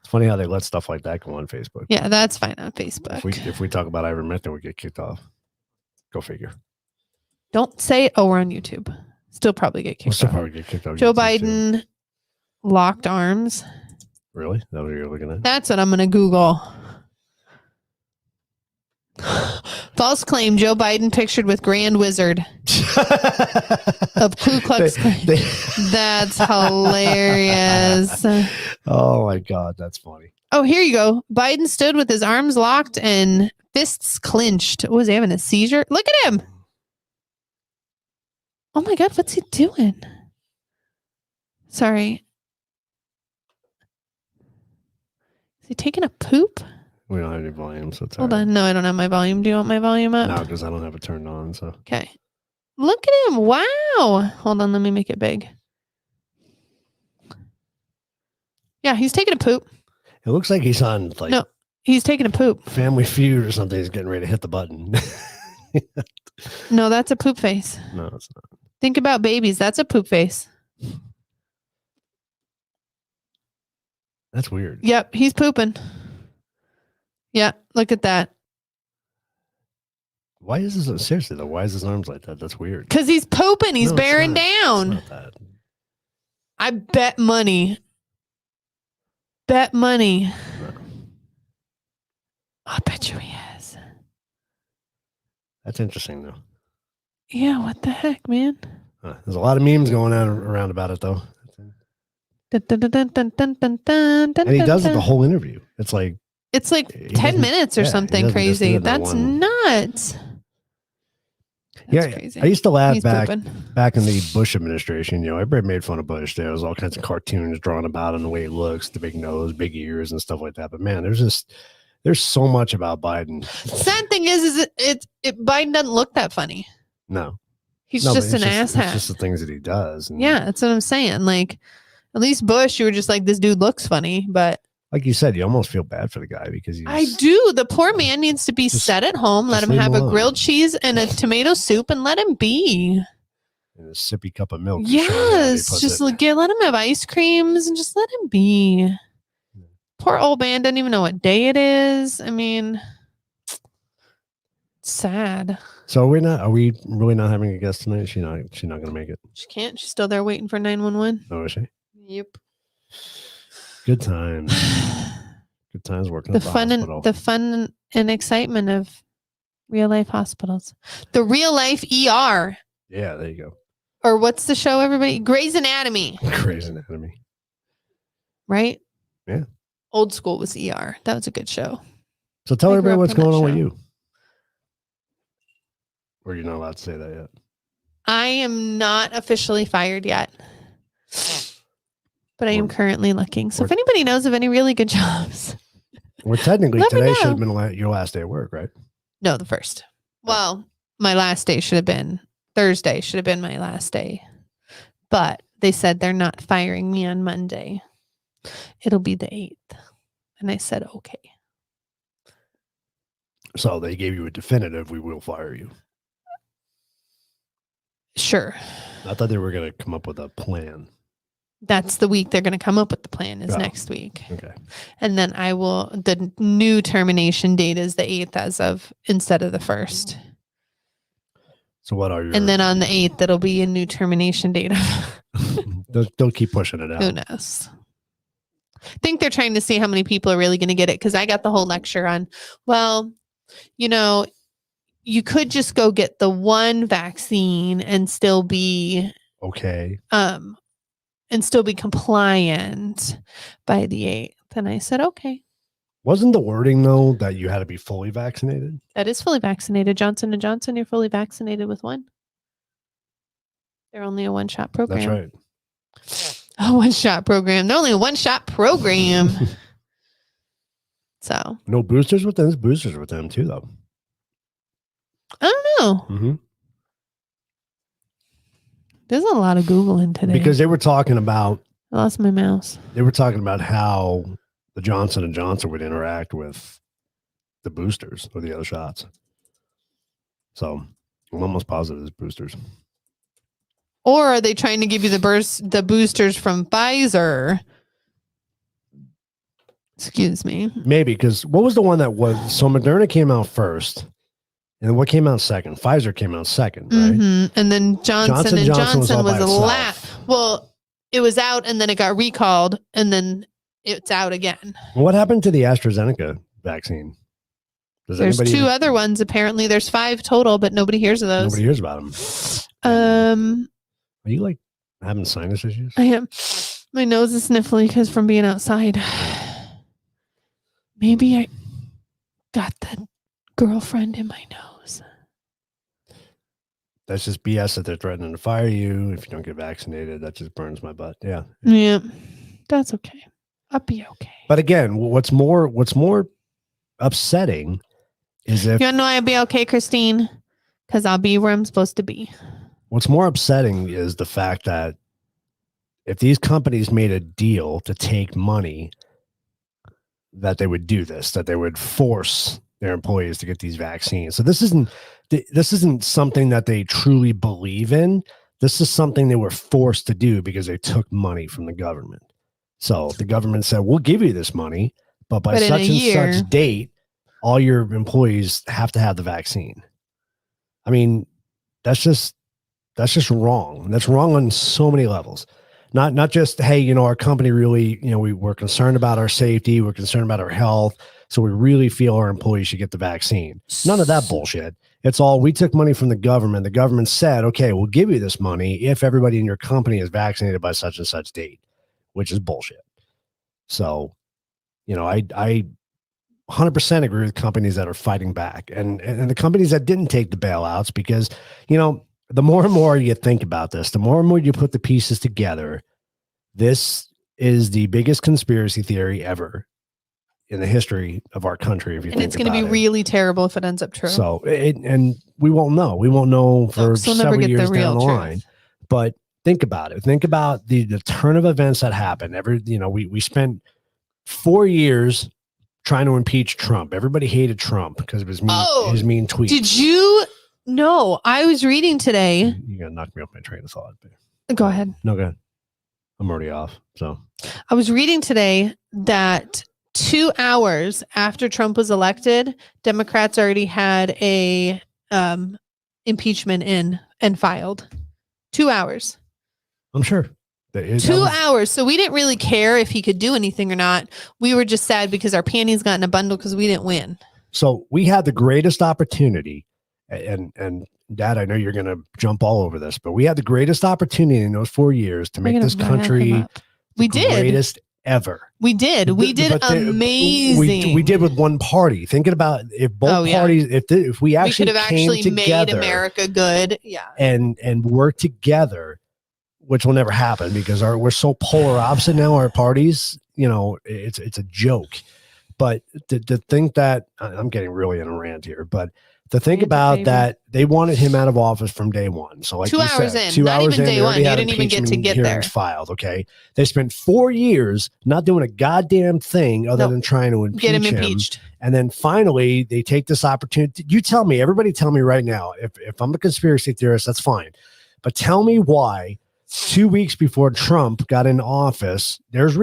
Speaker 1: It's funny how they let stuff like that go on Facebook.
Speaker 3: Yeah, that's fine on Facebook.
Speaker 1: If we talk about ivermectin, we get kicked off. Go figure.
Speaker 3: Don't say it. Oh, we're on YouTube. Still probably get kicked off.
Speaker 1: Probably get kicked off.
Speaker 3: Joe Biden locked arms.
Speaker 1: Really? That's what you're looking at?
Speaker 3: That's what I'm going to Google. False claim: Joe Biden pictured with Grand Wizard of Ku Klux Klan. That's hilarious.
Speaker 1: Oh my God, that's funny.
Speaker 3: Oh, here you go. Biden stood with his arms locked and fists clenched. Was he having a seizure? Look at him. Oh my God, what's he doing? Sorry. Is he taking a poop?
Speaker 1: We don't have any volume, so it's
Speaker 3: Hold on. No, I don't have my volume. Do you want my volume up?
Speaker 1: No, because I don't have it turned on. So
Speaker 3: okay. Look at him. Wow. Hold on. Let me make it big. Yeah, he's taking a poop.
Speaker 1: It looks like he's on
Speaker 3: No, he's taking a poop.
Speaker 1: Family Feud or something. He's getting ready to hit the button.
Speaker 3: No, that's a poop face.
Speaker 1: No, it's not.
Speaker 3: Think about babies. That's a poop face.
Speaker 1: That's weird.
Speaker 3: Yep, he's pooping. Yeah, look at that.
Speaker 1: Why is this seriously though? Why is his arms like that? That's weird.
Speaker 3: Because he's pooping. He's bearing down.
Speaker 1: It's not that.
Speaker 3: I bet money. Bet money. I bet you he is.
Speaker 1: That's interesting, though.
Speaker 3: Yeah, what the heck, man?
Speaker 1: There's a lot of memes going on around about it, though.
Speaker 3: Dun, dun, dun, dun, dun, dun, dun, dun,
Speaker 1: And he
Speaker 3: dun,
Speaker 1: does it
Speaker 3: dun.
Speaker 1: the whole interview. It's like
Speaker 3: It's like
Speaker 1: he
Speaker 3: 10
Speaker 1: doesn't-
Speaker 3: minutes or
Speaker 1: yeah, he
Speaker 3: something
Speaker 1: doesn't just do
Speaker 3: crazy.
Speaker 1: it in
Speaker 3: That's
Speaker 1: one-
Speaker 3: nuts. That's crazy.
Speaker 1: I used to laugh
Speaker 3: He's
Speaker 1: back
Speaker 3: pooping.
Speaker 1: in the Bush administration. You know, everybody made fun of Bush. There was all kinds of cartoons drawn about him, the way he looks, the big nose, big ears, and stuff like that. But man, there's so much about Biden.
Speaker 3: Sad thing is Biden doesn't look that funny.
Speaker 1: No,
Speaker 3: He's
Speaker 1: no, but
Speaker 3: just an
Speaker 1: it's
Speaker 3: asshat.
Speaker 1: just the things that he does. And
Speaker 3: Yeah, that's what I'm saying. Like, at least Bush, you were just like, this dude looks funny, but
Speaker 1: like you said, you almost feel bad for the guy because
Speaker 3: I do. The poor man needs to be
Speaker 1: Just-
Speaker 3: set at home. Let
Speaker 1: just
Speaker 3: him
Speaker 1: leave
Speaker 3: have
Speaker 1: him
Speaker 3: a
Speaker 1: alone.
Speaker 3: grilled cheese and a tomato soup and let him be.
Speaker 1: in a sippy cup of milk. as Sean Hannity
Speaker 3: Yes,
Speaker 1: puts
Speaker 3: just
Speaker 1: it.
Speaker 3: let him have ice creams and just let him be. Poor old man doesn't even know what day it is. I mean, it's sad.
Speaker 1: So are we really not having a guest tonight? She's not going to make it.
Speaker 3: She can't. She's still there waiting for 911.
Speaker 1: Oh, is she?
Speaker 3: Yep.
Speaker 1: Good times. Good times working
Speaker 3: The
Speaker 1: at the
Speaker 3: fun
Speaker 1: hospital.
Speaker 3: and the fun and excitement of real life hospitals. The real life ER.
Speaker 1: Yeah, there you go.
Speaker 3: Or what's the show, everybody? Grey's Anatomy,
Speaker 1: Grey's Anatomy.
Speaker 3: right?
Speaker 1: Yeah.
Speaker 3: Old school was ER. That was a good show.
Speaker 1: So tell
Speaker 3: I grew
Speaker 1: everybody
Speaker 3: up
Speaker 1: what's
Speaker 3: on that
Speaker 1: going on with
Speaker 3: show.
Speaker 1: you. Or you're not allowed to say that yet.
Speaker 3: I am not officially fired yet, but I am
Speaker 1: Or-
Speaker 3: currently looking. So
Speaker 1: or-
Speaker 3: if anybody knows of any really good jobs,
Speaker 1: Well, technically,
Speaker 3: Let me
Speaker 1: today should
Speaker 3: know.
Speaker 1: have been your last day at work, right?
Speaker 3: no, the first. Well, my last day should have been Thursday, should have been my last day. But they said they're not firing me on Monday. It'll be the 8th. And I said, okay.
Speaker 1: So they gave you a definitive, we will fire you.
Speaker 3: Sure.
Speaker 1: I thought they were going to come up with a plan.
Speaker 3: That's the week they're going to come up with the plan is
Speaker 1: Oh.
Speaker 3: next week.
Speaker 1: Okay.
Speaker 3: And then the new termination date is the 8th as of instead of the 1st.
Speaker 1: So what are your...
Speaker 3: And then on the 8th, it'll be a new termination date.
Speaker 1: They'll keep pushing it out.
Speaker 3: Who knows? I think they're trying to see how many people are really going to get it because I got the whole lecture on, well, you could just go get the one vaccine and still be
Speaker 1: Okay.
Speaker 3: compliant by the 8th. And I said, okay.
Speaker 1: Wasn't the wording, though, that you had to be fully vaccinated?
Speaker 3: That is fully vaccinated. Johnson & Johnson, you're fully vaccinated with one. They're only a one-shot program.
Speaker 1: That's right.
Speaker 3: A one-shot program. They're only a one-shot program. So,
Speaker 1: No boosters with them. There's boosters with them, too, though.
Speaker 3: I don't know.
Speaker 1: Mm-hmm.
Speaker 3: There's a lot of Googling today.
Speaker 1: Because they were talking about
Speaker 3: I lost my mouse.
Speaker 1: how the Johnson & Johnson would interact with the boosters or the other shots. So I'm almost positive it's boosters.
Speaker 3: Or are they trying to give you the boosters from Pfizer? Excuse me.
Speaker 1: Maybe, because what was the one that was... So Moderna came out first. And what came out second? Pfizer came out second, right?
Speaker 3: Mhm. And then Johnson & Johnson
Speaker 1: all
Speaker 3: was
Speaker 1: by
Speaker 3: the
Speaker 1: itself.
Speaker 3: last. Well, it was out and then it got recalled and then it's out again.
Speaker 1: What happened to the AstraZeneca vaccine? Does
Speaker 3: There's
Speaker 1: anybody
Speaker 3: two
Speaker 1: even-
Speaker 3: other ones apparently. There's 5 total, but nobody hears of those.
Speaker 1: Nobody hears about them. Are you like having sinus issues?
Speaker 3: I am. My nose is sniffly because from being outside. Maybe I got the girlfriend in my nose.
Speaker 1: That's just BS that they're threatening to fire you if you don't get vaccinated. That just burns my butt. Yeah.
Speaker 3: Yeah, that's okay. I'll be okay.
Speaker 1: But again, what's more upsetting is if
Speaker 3: You want to know why I'll be okay, Christine? Because I'll be where I'm supposed to be.
Speaker 1: what's more upsetting is the fact that if these companies made a deal to take money, that they would do this, that they would force their employees to get these vaccines. So this isn't something that they truly believe in. This is something they were forced to do because they took money from the government. So the government said, we'll give you this money, but by
Speaker 3: But in
Speaker 1: such
Speaker 3: a
Speaker 1: and
Speaker 3: year-
Speaker 1: such date, all your employees have to have the vaccine. I mean, that's just wrong. That's wrong on so many levels. Not just, hey, our company really, we're concerned about our safety, we're concerned about our health, so we really feel our employees should get the vaccine. None of that bullshit. It's all, we took money from the government. The government said, okay, we'll give you this money if everybody in your company is vaccinated by such and such date, which is bullshit. So, I 100% agree with companies that are fighting back and the companies that didn't take the bailouts, because, the more and more you think about this, the more and more you put the pieces together, this is the biggest conspiracy theory ever in the history of our country. If you think
Speaker 3: it's going to be really terrible if it ends up true.
Speaker 1: So, and we won't know. We won't know for several years down the line. But think about it. Think about the turn of events that happened. We spent 4 years trying to impeach Trump. Everybody hated Trump because of his mean tweets.
Speaker 3: Did you know? I was reading today.
Speaker 1: You're gonna knock me off my train of thought.
Speaker 3: Go ahead.
Speaker 1: No, go ahead. I'm already off. So
Speaker 3: I was reading today that 2 hours after Trump was elected, Democrats already had a impeachment in and filed. 2 hours.
Speaker 1: I'm sure.
Speaker 3: 2 hours. So we didn't really care if he could do anything or not. We were just sad because our panties got in a bundle because we didn't win.
Speaker 1: So we had the greatest opportunity, and Dad, I know you're going to jump all over this, but we had the greatest opportunity in those 4 years to make this country the greatest ever.
Speaker 3: We did. We did amazing.
Speaker 1: We did with one party. Thinking about if both parties, if we actually
Speaker 3: could have actually made America good,
Speaker 1: and work together, which will never happen because we're so polar opposite now. Our parties, it's a joke. But to think that, I'm getting really in a rant here, but to think about that, they wanted him out of office from day one. So like
Speaker 3: 2 hours in, not even day one. You didn't even get to get there.
Speaker 1: Filed, okay? They spent 4 years not doing a goddamn thing other than trying to impeach him.
Speaker 3: Impeached.
Speaker 1: And then finally, they take this opportunity. You tell me, everybody tell me right now, if I'm a conspiracy theorist, that's fine. But tell me why 2 weeks before Trump got in office, there's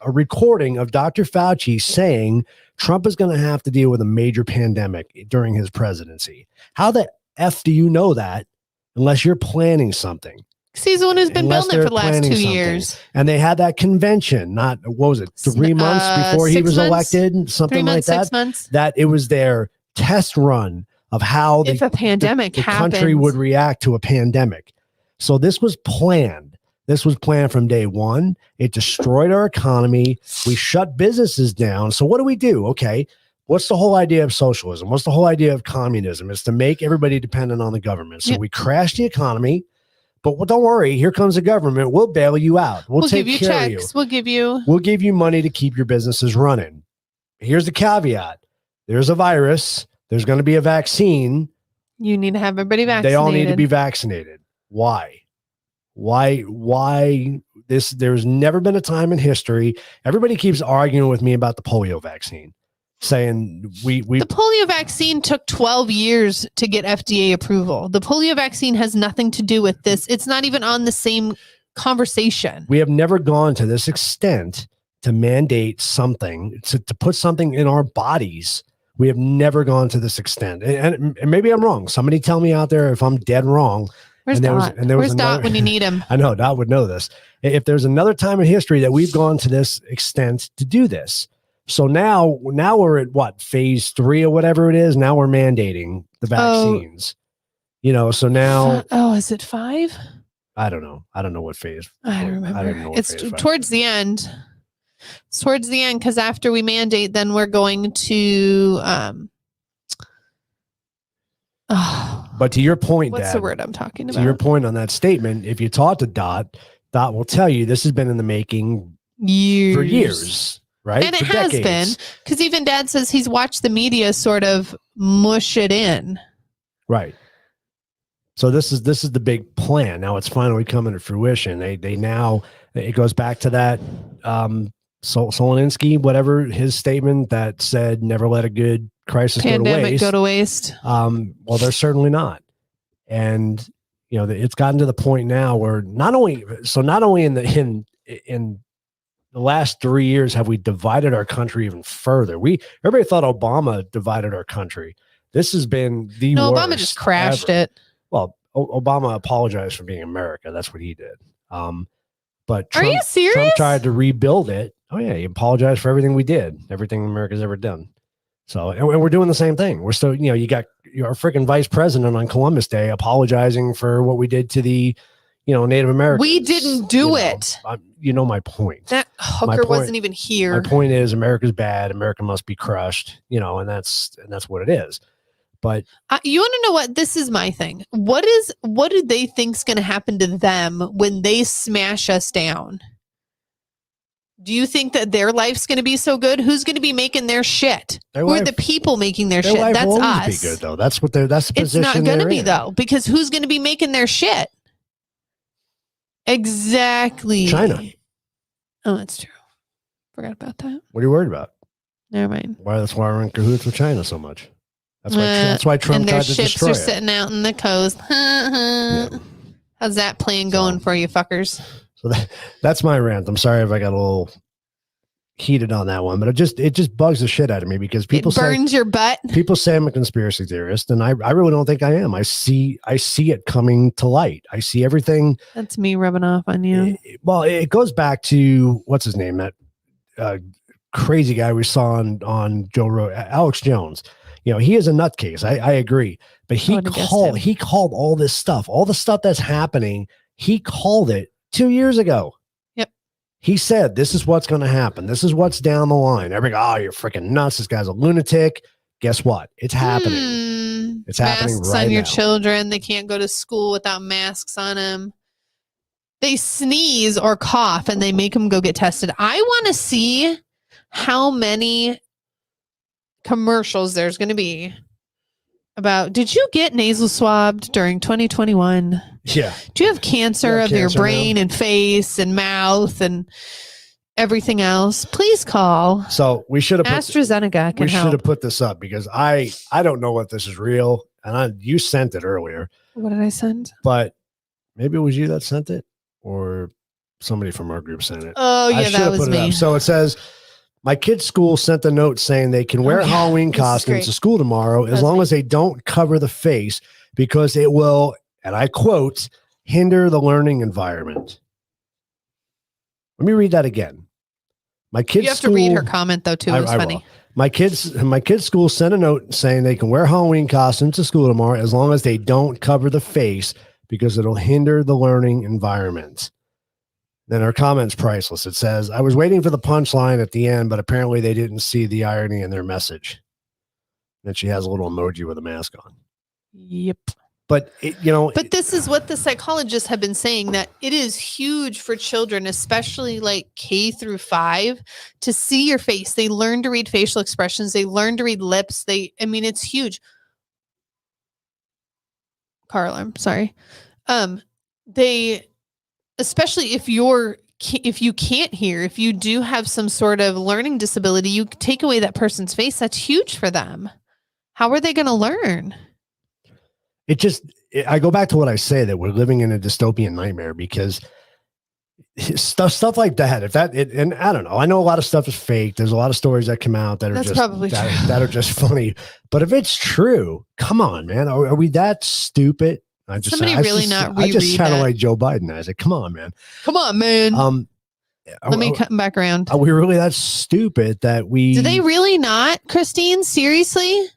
Speaker 1: a recording of Dr. Fauci saying Trump is going to have to deal with a major pandemic during his presidency. How the F do you know that unless you're planning something?
Speaker 3: Because he's the one who's been building it for the last 2 years.
Speaker 1: And they had that convention, what was it, 3 months before he was elected? Something like that.
Speaker 3: 6 months.
Speaker 1: That it was their test run of how
Speaker 3: if a pandemic
Speaker 1: the country would react to a pandemic. So this was planned. This was planned from day one. It destroyed our economy. We shut businesses down. So what do? Okay, what's the whole idea of socialism? What's the whole idea of communism? It's to make everybody dependent on the government. So we crashed the economy. But don't worry, here comes the government. We'll bail you out. We'll take
Speaker 3: give you
Speaker 1: care
Speaker 3: checks.
Speaker 1: of you.
Speaker 3: We'll
Speaker 1: give you money to keep your businesses running. Here's the caveat. There's a virus. There's going to be a vaccine.
Speaker 3: You need to have everybody vaccinated.
Speaker 1: They all need to be vaccinated. Why this? There's never been a time in history. Everybody keeps arguing with me about the polio vaccine, saying the
Speaker 3: polio vaccine took 12 years to get FDA approval. The polio vaccine has nothing to do with this. It's not even on the same conversation.
Speaker 1: We have never gone to this extent to mandate something, to put something in our bodies. We have never gone to this extent. And maybe I'm wrong. Somebody tell me out there if I'm dead wrong.
Speaker 3: Where's Dot? Where's Dot when you need him?
Speaker 1: I know Dot would know this. If there's another time in history that we've gone to this extent to do this. So now we're at phase 3 or whatever it is. Now we're mandating the vaccines, so now.
Speaker 3: Is it 5?
Speaker 1: I don't know. I don't know what phase.
Speaker 3: I don't remember. It's towards the end. It's towards the end. Cause after we mandate, then we're going to,
Speaker 1: but to your point,
Speaker 3: what's
Speaker 1: Dad,
Speaker 3: the word I'm talking about?
Speaker 1: To your point on that statement, if you talk to Dot will tell you this has been in the making for years, right?
Speaker 3: And
Speaker 1: for
Speaker 3: it has been, because even Dad says he's watched the media sort of mush it in.
Speaker 1: Right. So this is the big plan. Now it's finally coming to fruition. They now, it goes back to that Solinsky, whatever his statement that said, never let a good crisis
Speaker 3: pandemic go to waste.
Speaker 1: Well, they're certainly not. And, it's gotten to the point now where not only in the last 3 years have we divided our country even further. Everybody thought Obama divided our country. This has been the worst.
Speaker 3: Obama just crashed it.
Speaker 1: Well, Obama apologized for being America. That's what he did. But
Speaker 3: Are you serious?
Speaker 1: Trump tried to rebuild it. Oh yeah, he apologized for everything we did, everything America's ever done. So, and we're doing the same thing. We're still, you got our freaking vice president on Columbus Day apologizing for what we did to the, Native Americans.
Speaker 3: We didn't do it.
Speaker 1: My point.
Speaker 3: That hooker wasn't even here.
Speaker 1: My point is, America's bad. America must be crushed. And that's what it is. But
Speaker 3: you want to know what? This is my thing. What do they think's going to happen to them when they smash us down? Do you think that their life's going to be so good? Who's going to be making their shit? Who are the people making their shit?
Speaker 1: That's
Speaker 3: will
Speaker 1: us. Be good though. That's the position.
Speaker 3: It's not going to be though, because who's going to be making their shit? Exactly.
Speaker 1: China.
Speaker 3: Oh, that's true. Forgot about that.
Speaker 1: What are you worried about?
Speaker 3: Never mind.
Speaker 1: That's why we're in cahoots with China so much. That's why Trump tried to destroy it. And their ships are
Speaker 3: sitting out in the coast. Yeah. How's that plan going for you fuckers?
Speaker 1: So that's my rant. I'm sorry if I got a little heated on that one, but it just bugs the shit out of me because people
Speaker 3: burns your butt.
Speaker 1: People say I'm a conspiracy theorist, and I really don't think I am. I see it coming to light. I see everything.
Speaker 3: That's me rubbing off on you.
Speaker 1: It goes back to what's his name, that crazy guy we saw on Joe Rogan, Alex Jones. He is a nutcase. I agree, but he called all this stuff, all the stuff that's happening. He called it 2 years ago.
Speaker 3: Yep.
Speaker 1: He said, this is what's going to happen. This is what's down the line. Everybody, you're freaking nuts. This guy's a lunatic. Guess what? It's happening. It's happening
Speaker 3: masks
Speaker 1: right
Speaker 3: on your
Speaker 1: now.
Speaker 3: Children. They can't go to school without masks on them. They sneeze or cough and they make them go get tested. I want to see how many commercials there's going to be about, did you get nasal swabbed during 2021?
Speaker 1: Yeah.
Speaker 3: Do you have cancer of your brain and face and mouth and everything else? Please call.
Speaker 1: So we should have
Speaker 3: AstraZeneca can help.
Speaker 1: We should have put this up because I don't know what this is real, and you sent it earlier.
Speaker 3: What did I send?
Speaker 1: But maybe it was you that sent it, or somebody from our group sent it.
Speaker 3: Oh yeah, that was me.
Speaker 1: So it says, my kid's school sent a note saying they can wear Halloween costumes to school tomorrow as long as they don't cover the face because it will, and I quote, hinder the environment. Let me read that again. You have
Speaker 3: to read her comment though too. It was funny.
Speaker 1: Will. My kids' school sent a note saying they can wear Halloween costumes to school tomorrow as long as they don't cover the face because it'll hinder the learning environment. Then her comment's priceless. It says, I was waiting for the punchline at the end, but apparently they didn't see the irony in their message. Then she has a little emoji with a mask on.
Speaker 3: Yep.
Speaker 1: But,
Speaker 3: but this is what the psychologists have been saying, that it is huge for children, especially like K through 5, to see your face. They learn to read facial expressions. They learn to read lips. It's huge. Carla, I'm sorry. Especially if you can't hear, if you do have some sort of learning disability, you take away that person's face. That's huge for them. How are they going to learn?
Speaker 1: I go back to what I say, that we're living in a dystopian nightmare because stuff like that. And I don't know. I know a lot of stuff is fake. There's a lot of stories that come out that are just funny. But if it's true, come on, man. Are we that stupid? I just kind of like Joe Biden. I said, come on, man.
Speaker 3: Come on, man. Let me come back around.
Speaker 1: Are we really that stupid that we...
Speaker 3: Do they really not, Christine? Seriously?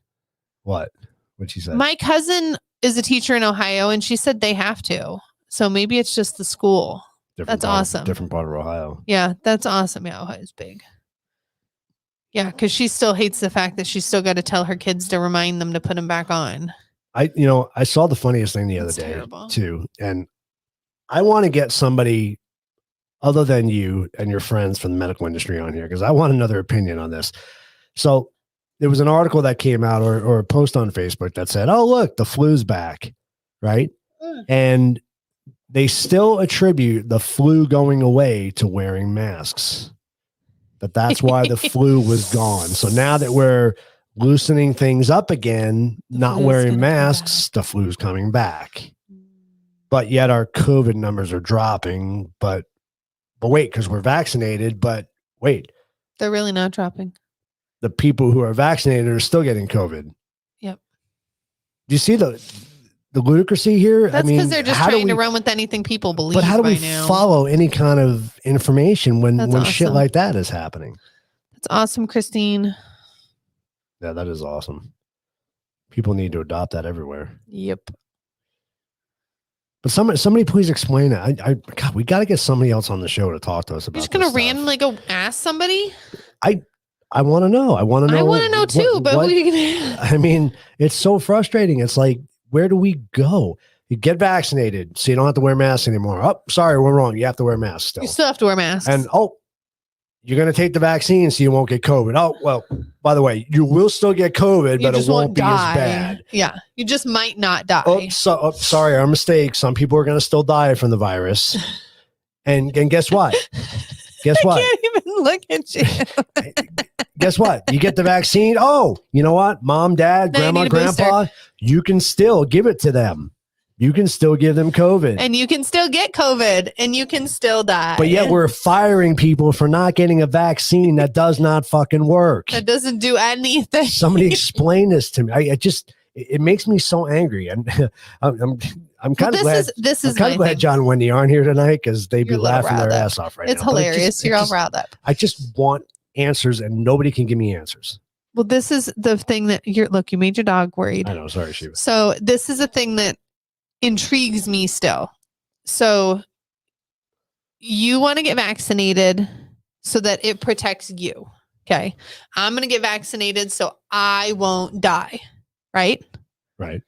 Speaker 1: What? What'd she say?
Speaker 3: My cousin is a teacher in Ohio, and she said they have to. So maybe it's just the school. That's awesome.
Speaker 1: Different part of Ohio.
Speaker 3: Yeah, that's awesome. Yeah, Ohio's big. Yeah, because she still hates the fact that she's still got to tell her kids to remind them to put them back on.
Speaker 1: I saw the funniest thing the other day too. And I want to get somebody other than you and your friends from the medical industry on here, because I want another opinion on this. So there was an article that came out or a post on Facebook that said, oh, look, the flu's back. Right. And they still attribute the flu going away to wearing masks. But that's why the flu was gone. So now that we're loosening things up again, not wearing masks, the flu's coming back. But yet our COVID numbers are dropping. But wait, because we're vaccinated. But wait,
Speaker 3: they're really not dropping.
Speaker 1: The people who are vaccinated are still getting COVID.
Speaker 3: Yep.
Speaker 1: Do you see the the ludicrousy here?
Speaker 3: That's
Speaker 1: I mean,
Speaker 3: because they're just trying to run with anything people believe.
Speaker 1: But how do we
Speaker 3: now.
Speaker 1: follow any kind of information when
Speaker 3: That's
Speaker 1: shit
Speaker 3: awesome.
Speaker 1: like that is happening?
Speaker 3: That's awesome, Christine.
Speaker 1: Yeah, that is awesome. People need to adopt that everywhere.
Speaker 3: Yep.
Speaker 1: But somebody please explain it. God, we got to get somebody else on the show to talk to us about.
Speaker 3: You're just gonna randomly go ask somebody.
Speaker 1: I want to know. I want to know.
Speaker 3: I want to know too. But who are you gonna?
Speaker 1: I mean, it's so frustrating. It's like, where do we go? You get vaccinated, so you don't have to wear masks anymore. Oh, sorry, we're wrong. You have to wear masks still.
Speaker 3: You still have to wear masks.
Speaker 1: And you're going to take the vaccine so you won't get COVID. Oh, well, by the way, you will still get COVID, but it won't be as bad.
Speaker 3: Yeah. You just might not die.
Speaker 1: Sorry, our mistake. Some people are going to still die from the virus. And guess what? Guess what?
Speaker 3: I can't even look at you.
Speaker 1: Guess what? You get the vaccine. Oh, you know what? Mom, dad, grandma, grandpa, you can still give it to them. You can still give them COVID.
Speaker 3: And you can still get COVID and you can still die.
Speaker 1: But yet we're firing people for not getting a vaccine that does not fucking work.
Speaker 3: That doesn't do anything.
Speaker 1: Somebody explain this to me. It makes me so angry. And I'm kind of glad. I'm kind of glad John and Wendy aren't here tonight because they'd be laughing their ass off right now.
Speaker 3: It's hilarious. You're all riled up.
Speaker 1: I just want answers and nobody can give me answers.
Speaker 3: Well, this is the thing that you made your dog worried.
Speaker 1: I know. Sorry, Shiva.
Speaker 3: So this is a thing that intrigues me still. So you want to get vaccinated so that it protects you. Okay. I'm going to get vaccinated so I won't die. Right?
Speaker 1: Right.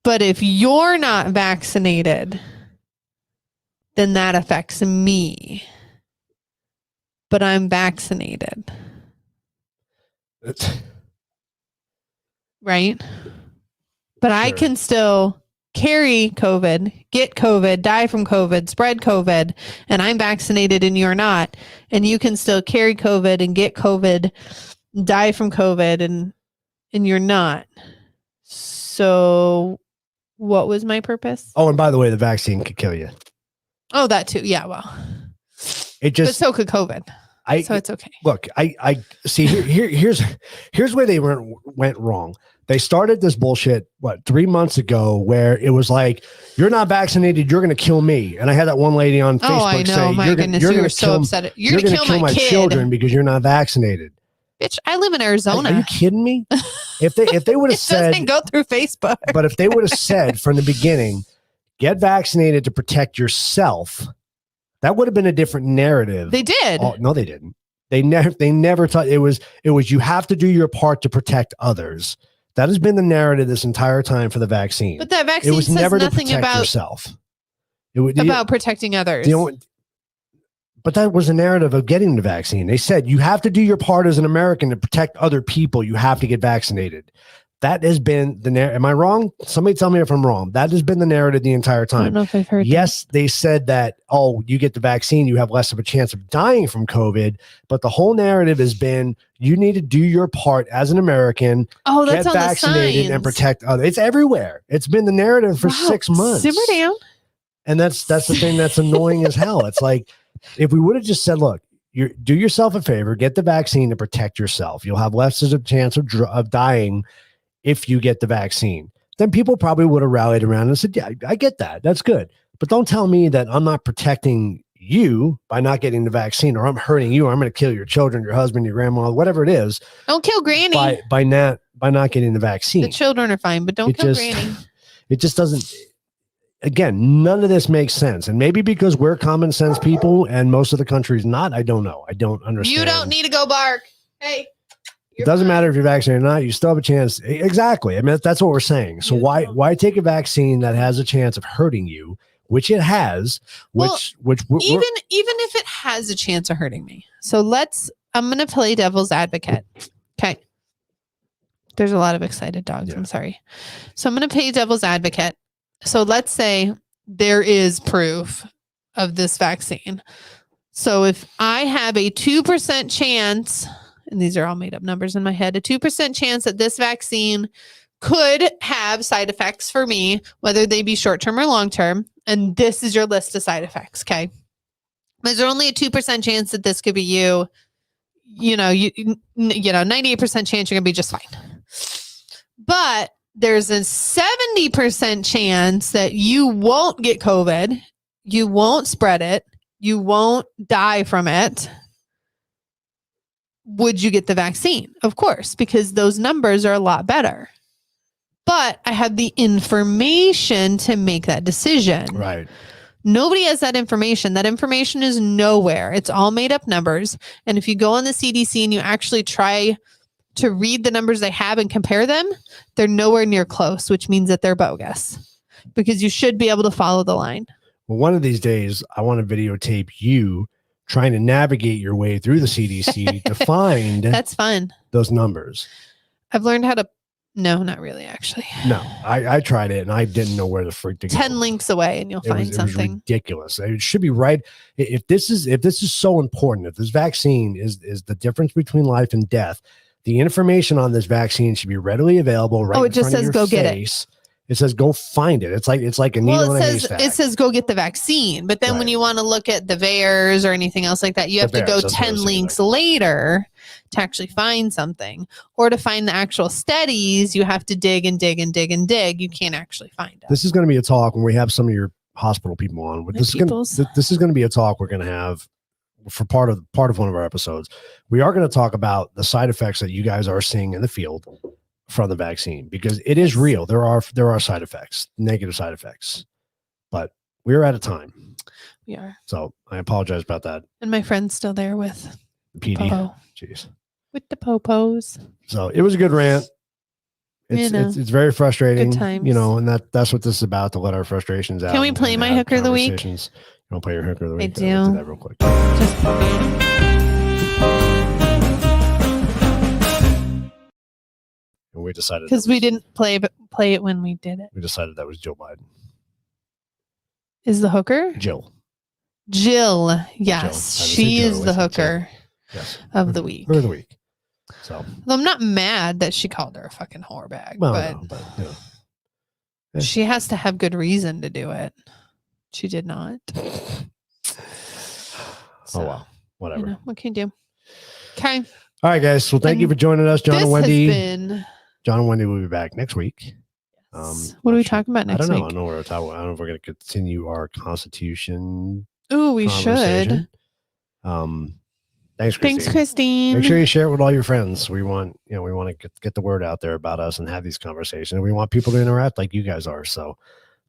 Speaker 3: But if you're not vaccinated, then that affects me. But I'm vaccinated. Right? But sure. I can still carry COVID, get COVID, die from COVID, spread COVID, and I'm vaccinated and you're not. And you can still carry COVID and get COVID, die from COVID, and you're not. So what was my purpose?
Speaker 1: Oh, and by the way, the vaccine could kill you.
Speaker 3: Oh, that too. Yeah, well. But so could COVID. So it's okay.
Speaker 1: Look, I see here's where they went wrong. They started this bullshit, 3 months ago, where it was like, you're not vaccinated, you're going to kill me. And I had that one lady on Facebook say,
Speaker 3: my goodness, you were so upset. You're going to kill my
Speaker 1: children because you're not vaccinated.
Speaker 3: Bitch, I live in Arizona.
Speaker 1: Are you kidding me? If they would have said,
Speaker 3: doesn't go through Facebook.
Speaker 1: But if they would have said from the beginning, get vaccinated to protect yourself, that would have been a different narrative.
Speaker 3: They did.
Speaker 1: Oh, no, they didn't. They never taught. It was you have to do your part to protect others. That has been the narrative this entire time for the vaccine.
Speaker 3: But that vaccine says
Speaker 1: never
Speaker 3: nothing
Speaker 1: to protect
Speaker 3: about
Speaker 1: yourself.
Speaker 3: About protecting others.
Speaker 1: But that was the narrative of getting the vaccine. They said you have to do your part as an American to protect other people. You have to get vaccinated. That has been the narrative. Am I wrong? Somebody tell me if I'm wrong. That has been the narrative the entire time.
Speaker 3: I don't know if I've heard
Speaker 1: Yes, they said that, you get the vaccine, you have less of a chance of dying from COVID. But the whole narrative has been, you need to do your part as an American.
Speaker 3: Oh, that's
Speaker 1: get
Speaker 3: on
Speaker 1: vaccinated
Speaker 3: the signs.
Speaker 1: and protect others. It's everywhere. It's been the narrative for 6 months.
Speaker 3: Simmer down.
Speaker 1: And that's the thing that's annoying as hell. It's like, if we would have just said, look, do yourself a favor, get the vaccine to protect yourself. You'll have less of a chance of dying if you get the vaccine. Then people probably would have rallied around and said, yeah, I get that. That's good. But don't tell me that I'm not protecting you by not getting the vaccine, or I'm hurting you, or I'm going to kill your children, your husband, your grandma, whatever it is.
Speaker 3: Don't kill Granny.
Speaker 1: By not getting the vaccine.
Speaker 3: The children are fine, but don't kill Granny.
Speaker 1: It just doesn't. Again, none of this makes sense. And maybe because we're common sense people and most of the country is not, I don't know. I don't understand.
Speaker 3: You don't need to go bark. Hey.
Speaker 1: It doesn't matter if you're vaccinated or not. You still have a chance. Exactly. I mean, that's what we're saying. So why take a vaccine that has a chance of hurting you, which it has, even
Speaker 3: if it has a chance of hurting me. So I'm going to play devil's advocate. Okay. There's a lot of excited dogs. Yeah. I'm sorry. So I'm going to play devil's advocate. So let's say there is proof of this vaccine. So if I have a 2% chance, and these are all made up numbers in my head, a 2% chance that this vaccine could have side effects for me, whether they be short-term or long-term. And this is your list of side effects. Okay. Is there only a 2% chance that this could be you? 98% chance you're going to be just fine. But there's a 70% chance that you won't get COVID, you won't spread it, you won't die from it. Would you get the vaccine? Of course, because those numbers are a lot better. But I have the information to make that decision.
Speaker 1: Right.
Speaker 3: Nobody has that information. That information is nowhere. It's all made up numbers. And if you go on the CDC and you actually try to read the numbers they have and compare them, they're nowhere near close, which means that they're bogus, because you should be able to follow the line.
Speaker 1: Well, one of these days, I want to videotape you trying to navigate your way through the CDC to find
Speaker 3: That's fun.
Speaker 1: those numbers.
Speaker 3: I've learned how to. No, not really, actually.
Speaker 1: No, I tried it and I didn't know where the freak to go.
Speaker 3: 10 links away and you'll find
Speaker 1: It was
Speaker 3: something.
Speaker 1: ridiculous. It should be right. If this is so important, if this vaccine is the difference between life and death, the information on this vaccine should be readily available. Right.
Speaker 3: Oh, it just says go get it.
Speaker 1: It says go find it. It's like a needle in a haystack.
Speaker 3: It says go get the vaccine. But then when you want to look at the VAERS or anything else like that, you have to go 10 links later to actually find something. Or to find the actual studies, you have to dig and dig and dig and dig. You can't actually find it.
Speaker 1: This is going to be a talk when we have some of your hospital people on. This is going to be a talk we're going to have for part of one of our episodes. We are going to talk about the side effects that you guys are seeing in the field from the vaccine, because it is real. There are side effects, negative side effects, but we're out of time.
Speaker 3: We are.
Speaker 1: So I apologize about that.
Speaker 3: And my friend's still there with
Speaker 1: PD.
Speaker 3: Popo.
Speaker 1: Jeez.
Speaker 3: With the popos.
Speaker 1: So it was a good rant. It's very frustrating,
Speaker 3: Good times.
Speaker 1: and that's what this is about, to let our frustrations out.
Speaker 3: Can we play my hooker of the week?
Speaker 1: You want to play your hooker of the week?
Speaker 3: I do.
Speaker 1: Let's do that real quick. And we decided
Speaker 3: because we didn't play it when we did it.
Speaker 1: We decided that was Joe Biden.
Speaker 3: Is the hooker?
Speaker 1: Jill.
Speaker 3: Yes, she is the hooker of the week.
Speaker 1: Hooker of the week. So
Speaker 3: well, I'm not mad that she called her a fucking whore bag, but she has to have good reason to do it. She did not.
Speaker 1: Oh well, whatever.
Speaker 3: What can you do? Okay.
Speaker 1: All right, guys. Well, thank you for joining us, John and Wendy. John and Wendy will be back next week.
Speaker 3: What are we talking about next week?
Speaker 1: I don't know what we're talking about. I don't know if we're going to continue our Constitution.
Speaker 3: Oh, we should.
Speaker 1: Thanks, Christine.
Speaker 3: Thanks, Christine.
Speaker 1: Make sure you share it with all your friends. We want to get the word out there about us and have these conversations. We want people to interact like you guys are. So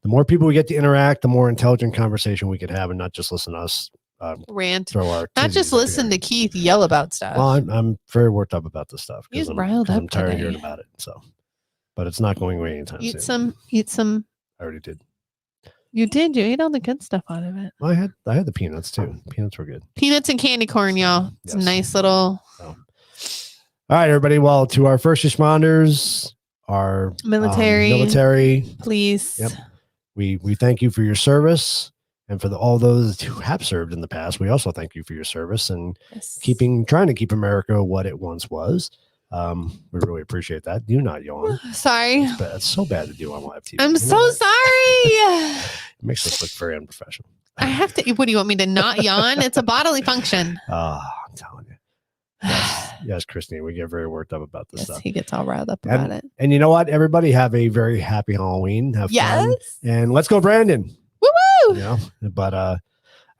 Speaker 1: the more people we get to interact, the more intelligent conversation we could have, and not just listen to us
Speaker 3: rant. Not just listen to Keith yell about stuff.
Speaker 1: Well, I'm very worked up about this stuff.
Speaker 3: He's riled up.
Speaker 1: I'm tired of hearing about it. So, but it's not going away anytime soon.
Speaker 3: Eat some. I
Speaker 1: already did.
Speaker 3: You did. You ate all the good stuff out of it.
Speaker 1: Well, I had the peanuts too. Peanuts were good.
Speaker 3: Peanuts and candy corn, y'all. It's a nice little.
Speaker 1: All right, everybody. Well, to our first responders, our military,
Speaker 3: police.
Speaker 1: Yep. We thank you for your service. And for all those who have served in the past, we also thank you for your service and trying to keep America what it once was. We really appreciate that. Do not yawn.
Speaker 3: Sorry.
Speaker 1: It's so bad to do on live TV.
Speaker 3: I'm so sorry.
Speaker 1: It makes us look very unprofessional.
Speaker 3: I have to. What do you want me to not yawn? It's a bodily function.
Speaker 1: I'm telling you. Yes, Christine, we get very worked up about this stuff.
Speaker 3: He gets all riled up about it.
Speaker 1: And you know what? Everybody have a very happy Halloween. Have fun. And let's go, Brandon.
Speaker 3: Woo-woo!
Speaker 1: But all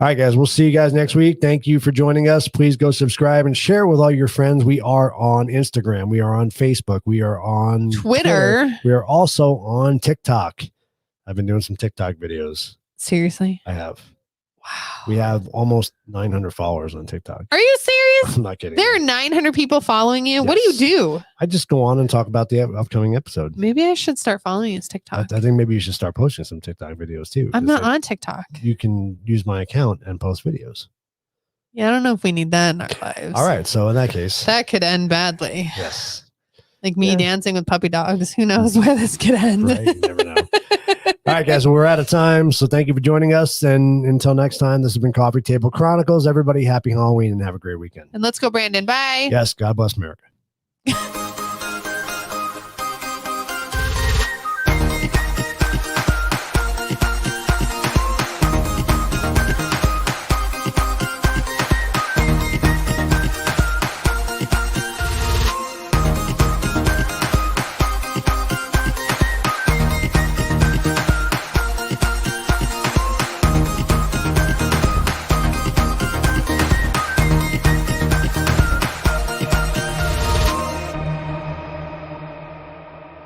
Speaker 1: right, guys, we'll see you guys next week. Thank you for joining us. Please go subscribe and share with all your friends. We are on Instagram. We are on Facebook. We are on
Speaker 3: Twitter.
Speaker 1: We are also on TikTok. I've been doing some TikTok videos.
Speaker 3: Seriously?
Speaker 1: I have.
Speaker 3: Wow.
Speaker 1: We have almost 900 followers on TikTok.
Speaker 3: Are you serious?
Speaker 1: I'm not kidding.
Speaker 3: There are 900 people following you. Yes. What do you do?
Speaker 1: I just go on and talk about the upcoming episode.
Speaker 3: Maybe I should start following his TikTok.
Speaker 1: I think maybe you should start posting some TikTok videos too.
Speaker 3: I'm not on TikTok.
Speaker 1: You can use my account and post videos.
Speaker 3: Yeah, I don't know if we need that in our lives.
Speaker 1: All right. So in that case.
Speaker 3: That could end badly.
Speaker 1: Yes.
Speaker 3: Like me dancing with puppy dogs. Who knows where this could end?
Speaker 1: Right. You never know. All right, guys. Well, we're out of time. So thank you for joining us. And until next time, this has been Coffee Table Chronicles. Everybody, happy Halloween and have a great weekend.
Speaker 3: And let's go, Brandon. Bye.
Speaker 1: Yes. God bless America.